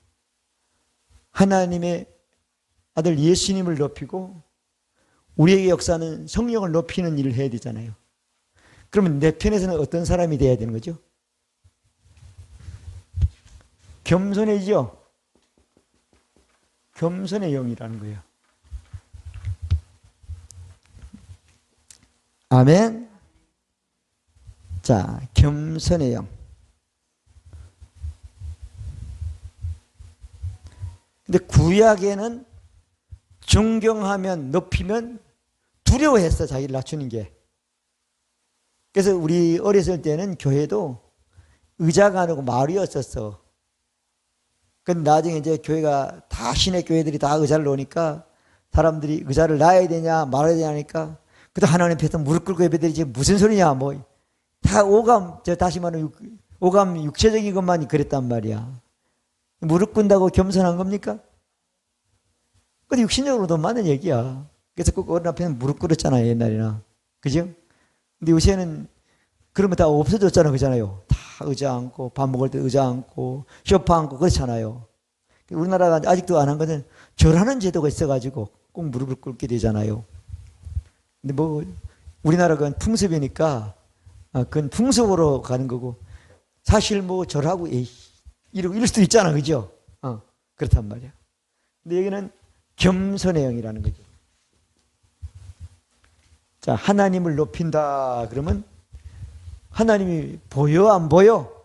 하나님의 아들 예수님을 높이고 우리에게 역사하는 성령을 높이는 일을 해야 되잖아요. 그러면 내 편에서는 어떤 사람이 돼야 되는 거죠? 겸손해지죠? 겸손의 영이라는 거예요. 아멘. 자, 겸손의 영. 근데 구약에는 존경하면 높이면 두려워했어, 자기를 낮추는 게. 그래서 우리 어렸을 때는 교회도 의자가 아니고 말이었었어. 근데 나중에 이제 교회가 다 신의 교회들이 다 의자를 놓으니까 사람들이 의자를 놔야 되냐 말아야 되냐 하니까 그때 하나님 앞에서 무릎 꿇고 예배드리지 무슨 소리냐 뭐 다 오감, 다시 말하면 오감 육체적인 것만 그랬단 말이야. 무릎 꿇는다고 겸손한 겁니까? 근데 육신적으로 더 많은 얘기야. 그래서 꼭 어른 앞에는 무릎 꿇었잖아요, 옛날에나. 그죠? 근데 요새는 그런 거 다 없어졌잖아, 그잖아요. 다 의자 앉고, 밥 먹을 때 의자 앉고, 소파 앉고, 그렇잖아요. 우리나라가 아직도 안 한 것은 절하는 제도가 있어가지고 꼭 무릎을 꿇게 되잖아요. 근데 뭐, 우리나라가 풍습이니까, 그건 풍습으로 가는 거고, 사실 뭐 절하고, 이럴 수도 있잖아, 그죠? 그렇단 말이야. 근데 여기는 겸손의 영이라는 거죠. 자, 하나님을 높인다 그러면 하나님이 보여 안 보여?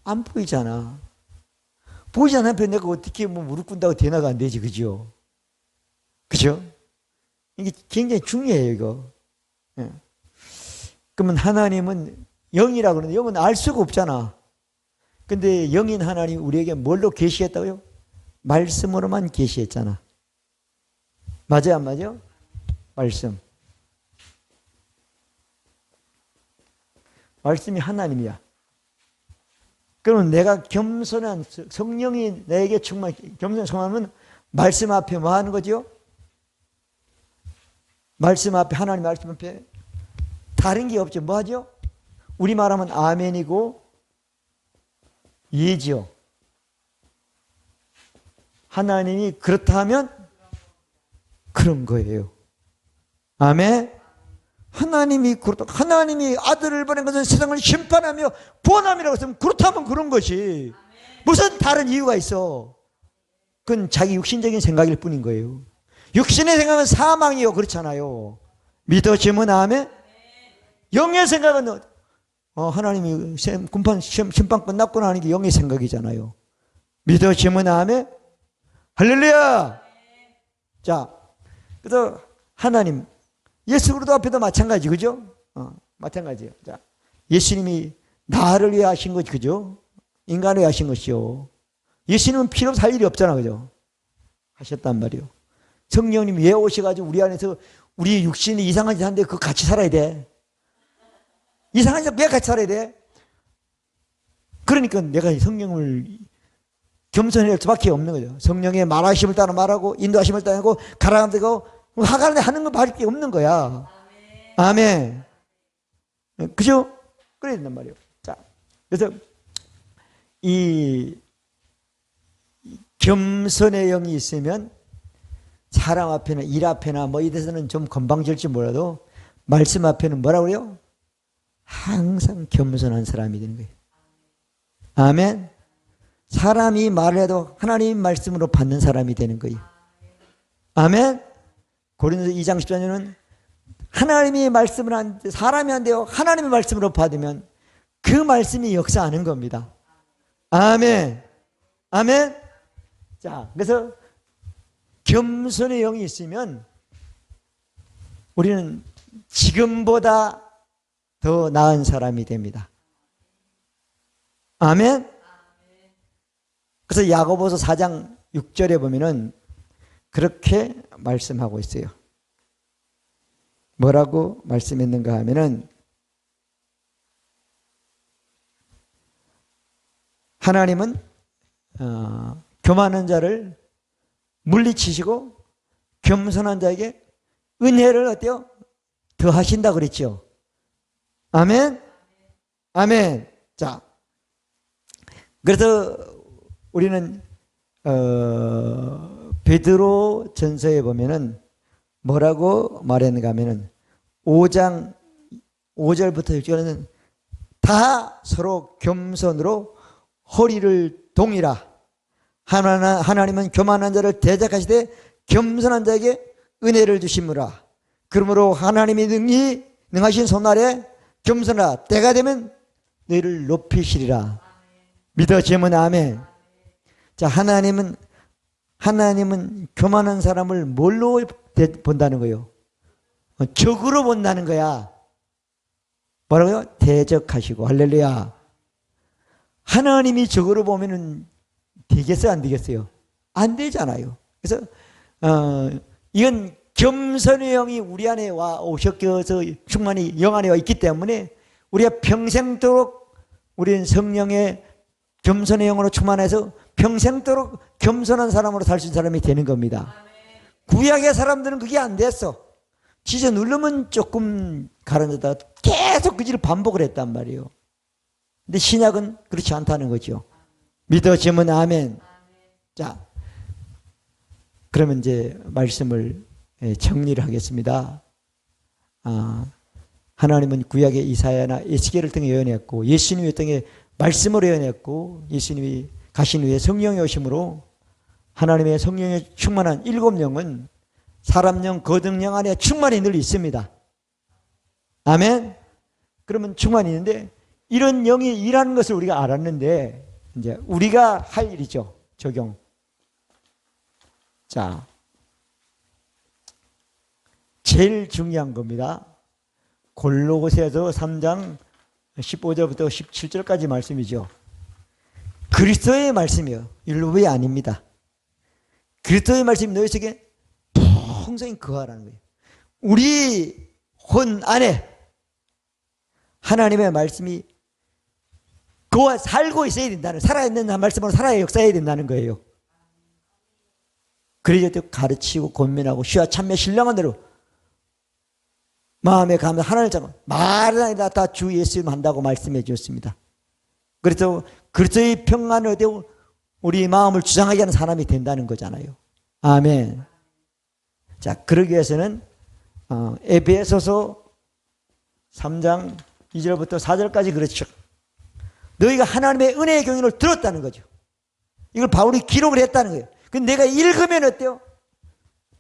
안 보이잖아. 보이지 않는 앞에 내가 어떻게 뭐 무릎 꿇는다고 대나가 안 되지, 그죠? 그죠? 이게 굉장히 중요해요, 이거. 예. 그러면 하나님은 영이라고 그러는데 영은 알 수가 없잖아. 근데 영인 하나님 우리에게 뭘로 계시했다고요? 말씀으로만 계시했잖아. 맞아요, 안 맞아요? 말씀. 말씀이 하나님이야. 그러면 내가 겸손한 성령이 내게 충만 겸손하면 말씀 앞에 뭐 하는 거죠? 말씀 앞에 하나님 말씀 앞에 다른 게 없죠. 뭐 하죠? 우리 말하면 아멘이고 예지요. 하나님이 그렇다 하면 그런 거예요. 아멘. 하나님이 그렇다. 하나님이 아들을 보낸 것은 세상을 심판하며 구원함이라고 했으면 그렇다면 그런 것이 무슨 다른 이유가 있어? 그건 자기 육신적인 생각일 뿐인 거예요. 육신의 생각은 사망이요. 그렇잖아요. 믿어지면 아멘. 영의 생각은 하나님이 심판 끝났구나 하는 게 영의 생각이잖아요. 믿어지면 아멘. 할렐루야. 자, 그래서 하나님 예수 그리스도 앞에도 마찬가지, 그죠? 마찬가지예요. 자, 예수님이 나를 위해 하신 것, 그죠? 인간을 위해 하신 것이요. 예수님은 필요 살 일이 없잖아, 그죠? 하셨단 말이요. 성령님이 왜 오셔가지고 우리 안에서 우리 육신이 이상한 짓 하는데 그거 같이 살아야 돼. 이상한 짓 왜 같이 살아야 돼? 그러니까 내가 성령을 겸손해야 할 수밖에 없는 거죠. 성령의 말하심을 따라 말하고 인도하심을 따라 하고 가라앉 되고 하가는데 하는 건 밖에 없는 거야. 아멘. 그죠? 그래야 된단 말이에요. 자, 그래서 이 겸손의 영이 있으면 사람 앞에나 일 앞에나 뭐 이래서는 좀 건방질지 몰라도 말씀 앞에는 뭐라고 그래요? 항상 겸손한 사람이 되는 거예요. 아멘. 사람이 말을 해도 하나님 말씀으로 받는 사람이 되는 거예요. 아멘. 고린도서 2장 14절은 하나님이 말씀을 하는데 사람이 안 돼요. 하나님의 말씀으로 받으면 그 말씀이 역사하는 겁니다. 아멘. 아멘. 자, 그래서 겸손의 영이 있으면 우리는 지금보다 더 나은 사람이 됩니다. 아멘. 그래서 야고보서 4장 6절에 보면은 그렇게 말씀하고 있어요. 뭐라고 말씀했는가 하면은 하나님은 교만한 자를 물리치시고 겸손한 자에게 은혜를 어때요? 더하신다 그랬죠. 아멘. 아멘. 자, 그래서 우리는 베드로 전서에 보면은 뭐라고 말했는가 하면은 5장 5절부터 6절에는 다 서로 겸손으로 허리를 동이라. 하나님은 교만한 자를 대적하시되 겸손한 자에게 은혜를 주시므라. 그러므로 하나님이 능하신 손날에 겸손하라. 때가 되면 너희를 높이시리라. 믿어지면 아멘. 자, 하나님은 하나님은 교만한 사람을 뭘로 본다는 거예요? 적으로 본다는 거야. 뭐라고요? 대적하시고. 할렐루야. 하나님이 적으로 보면은 되겠어요? 안 되겠어요? 안 되잖아요. 그래서 이건 겸손의 영이 우리 안에 와 오셔서 충만히 영 안에 와 있기 때문에 우리가 평생도록 우리는 성령의 겸손의 영으로 충만해서 평생도록 겸손한 사람으로 살 수 있는 사람이 되는 겁니다. 구약의 사람들은 그게 안 됐어. 지져 누르면 조금 가라앉았다가 계속 그 일을 반복을 했단 말이에요. 근데 신약은 그렇지 않다는 거죠. 믿어지면 아멘. 자, 그러면 이제 말씀을 정리를 하겠습니다. 하나님은 구약의 이사야나 에스겔을 통해 예언했고 예수님이 통해 말씀으로 예언했고 예수님이 가신 후에 성령의 오심으로 하나님의 성령에 충만한 7영은 사람령, 거듭령 안에 충만히 늘 있습니다. 아멘. 그러면 충만히 있는데 이런 영이 일하는 것을 우리가 알았는데 이제 우리가 할 일이죠. 적용. 자, 제일 중요한 겁니다. 골로새서 3장 15절부터 17절까지 말씀이죠. 그리스도의 말씀이요. 율법이 아닙니다. 그리스도의 말씀이 너희 속에 풍성히 거하라는 거예요. 우리 혼 안에 하나님의 말씀이 그와 살고 있어야 된다는, 살아있는 말씀으로 살아야 역사해야 된다는 거예요. 그래서 가르치고 권면하고 시와 참며 신령한 대로 마음에 가면 하나님을 잡아 말은 아니다 다 주 예수님 한다고 말씀해 주셨습니다. 그래서 그리스도의 평안을 얻어 우리 마음을 주장하게 하는 사람이 된다는 거잖아요. 아멘. 자, 그러기 위해서는 에베소서 3장 2절부터 4절까지 그렇죠. 너희가 하나님의 은혜의 경륜을 들었다는 거죠. 이걸 바울이 기록을 했다는 거예요. 근데 내가 읽으면 어때요?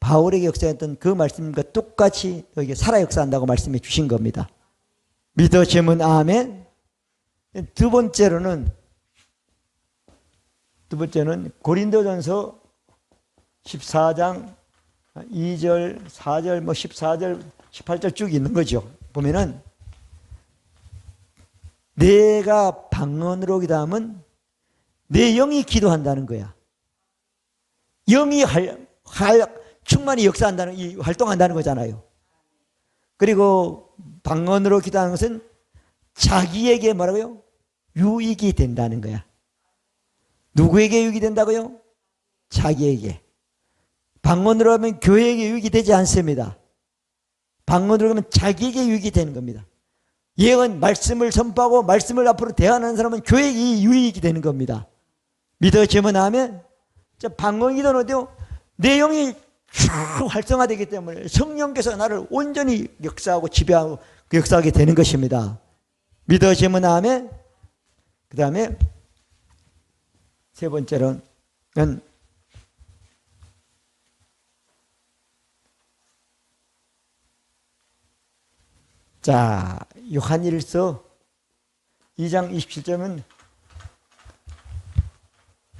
바울에게 역사했던 그 말씀과 똑같이 너에게 살아 역사한다고 말씀해 주신 겁니다. 믿어지면 아멘. 두 번째는 고린도전서 14장 2절, 4절, 14절, 18절 쭉 있는 거죠. 보면은 내가 방언으로 기도하면 내 영이 기도한다는 거야. 영이 충만히 역사한다는, 활동한다는 거잖아요. 그리고 방언으로 기도하는 것은 자기에게 뭐라고요? 유익이 된다는 거야. 누구에게 유익이 된다고요? 자기에게. 방언으로 하면 교회에게 유익이 되지 않습니다. 방언으로 하면 자기에게 유익이 되는 겁니다. 예언, 말씀을 선포하고 말씀을 앞으로 대하는 사람은 교회에 유익이 되는 겁니다. 믿어지면 아멘. 방언 기도는 어때요? 내 영이 쭉 활성화되기 때문에 성령께서 나를 온전히 역사하고 지배하고 역사하게 되는 것입니다. 믿어지면 아멘. 그 다음에 세 번째로는 자, 요한일서 2장 27절은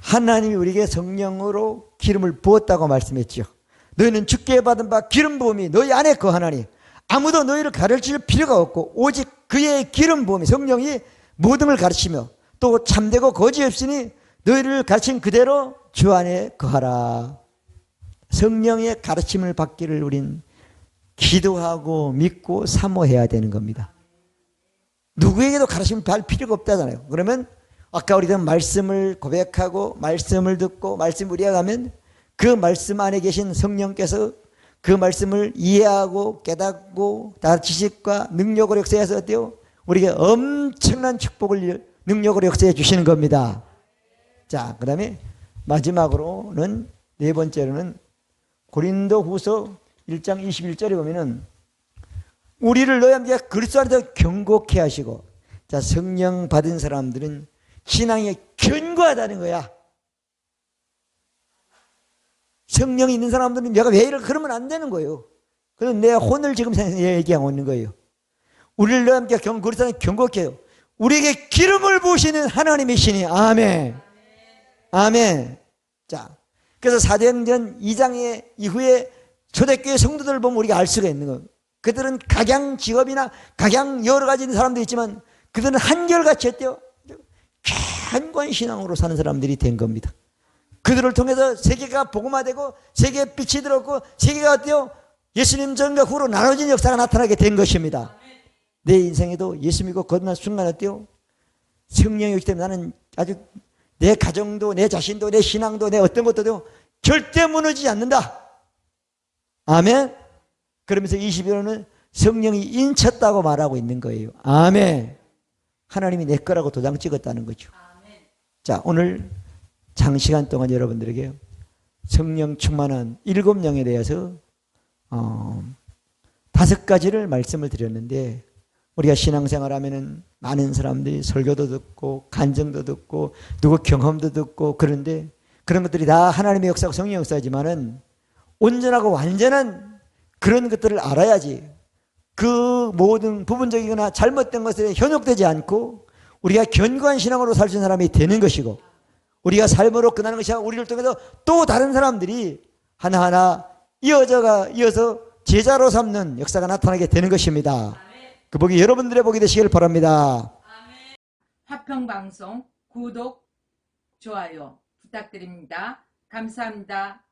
하나님이 우리에게 성령으로 기름을 부었다고 말씀했죠. 너희는 주께 받은 바 기름 부음이 너희 안에 거하나니 아무도 너희를 가르칠 필요가 없고 오직 그의 기름 부음이 성령이 모든 걸 가르치며 또 참되고 거짓 없으니 너희를 가르친 그대로 주 안에 거하라. 성령의 가르침을 받기를 우린 기도하고 믿고 사모해야 되는 겁니다. 누구에게도 가르침을 받을 필요가 없다잖아요. 그러면 아까 우리가 말씀을 고백하고 말씀을 듣고 말씀 우리가 가면 그 말씀 안에 계신 성령께서 그 말씀을 이해하고 깨닫고 다 지식과 능력으로 역사해서 어때요? 우리에게 엄청난 축복을 능력으로 역사해 주시는 겁니다. 자, 그 다음에 마지막으로는 네 번째로는 고린도후서 1장 21절에 보면은 우리를 너희 함께 그리스도 안에서 경고케 하시고, 자, 성령 받은 사람들은 신앙이 견고하다는 거야. 성령이 있는 사람들은 내가 왜 이래 그러면 안 되는 거예요. 그래서 내 혼을 지금 얘기하고 있는 거예요. 우리를 너희 함께 그리스도 안에서 경고케 해요. 우리에게 기름을 부으시는 하나님이시니 아멘. 아멘. 자, 그래서 사도행전 2장의 이후에 초대교회 성도들을 보면 우리가 알 수가 있는 거예요. 그들은 각양 직업이나 각양 여러 가지 있는 사람도 있지만 그들은 한결같이 했대요. 견고한 사는 사람들이 된 겁니다. 그들을 통해서 세계가 복음화되고 세계에 빛이 들었고 세계가 어때요? 예수님 전과 후로 나눠진 역사가 나타나게 된 것입니다. 내 인생에도 예수 믿고 거듭난 순간 어때요? 성령이 오기 때문에 나는 아주 내 가정도 내 자신도 내 신앙도 내 어떤 것도 절대 무너지지 않는다. 아멘. 그러면서 21호는 성령이 인쳤다고 말하고 있는 거예요. 아멘. 하나님이 내 거라고 도장 찍었다는 거죠. 자, 오늘 장시간 동안 여러분들에게 성령 충만한 7영에 대해서 5가지를 말씀을 드렸는데, 우리가 신앙생활 하면은 많은 사람들이 설교도 듣고 간증도 듣고 누구 경험도 듣고 그런데 그런 것들이 다 하나님의 역사고 성령 역사지만은 온전하고 완전한 그런 것들을 알아야지 그 모든 부분적이거나 잘못된 것에 현혹되지 않고 우리가 견고한 신앙으로 살 수 있는 사람이 되는 것이고, 우리가 삶으로 끝나는 것이 아니라 우리를 통해서 또 다른 사람들이 하나하나 이어서 제자로 삼는 역사가 나타나게 되는 것입니다. 그 복이 여러분들의 복이 되시길 바랍니다. 화평방송 구독, 좋아요 부탁드립니다. 감사합니다.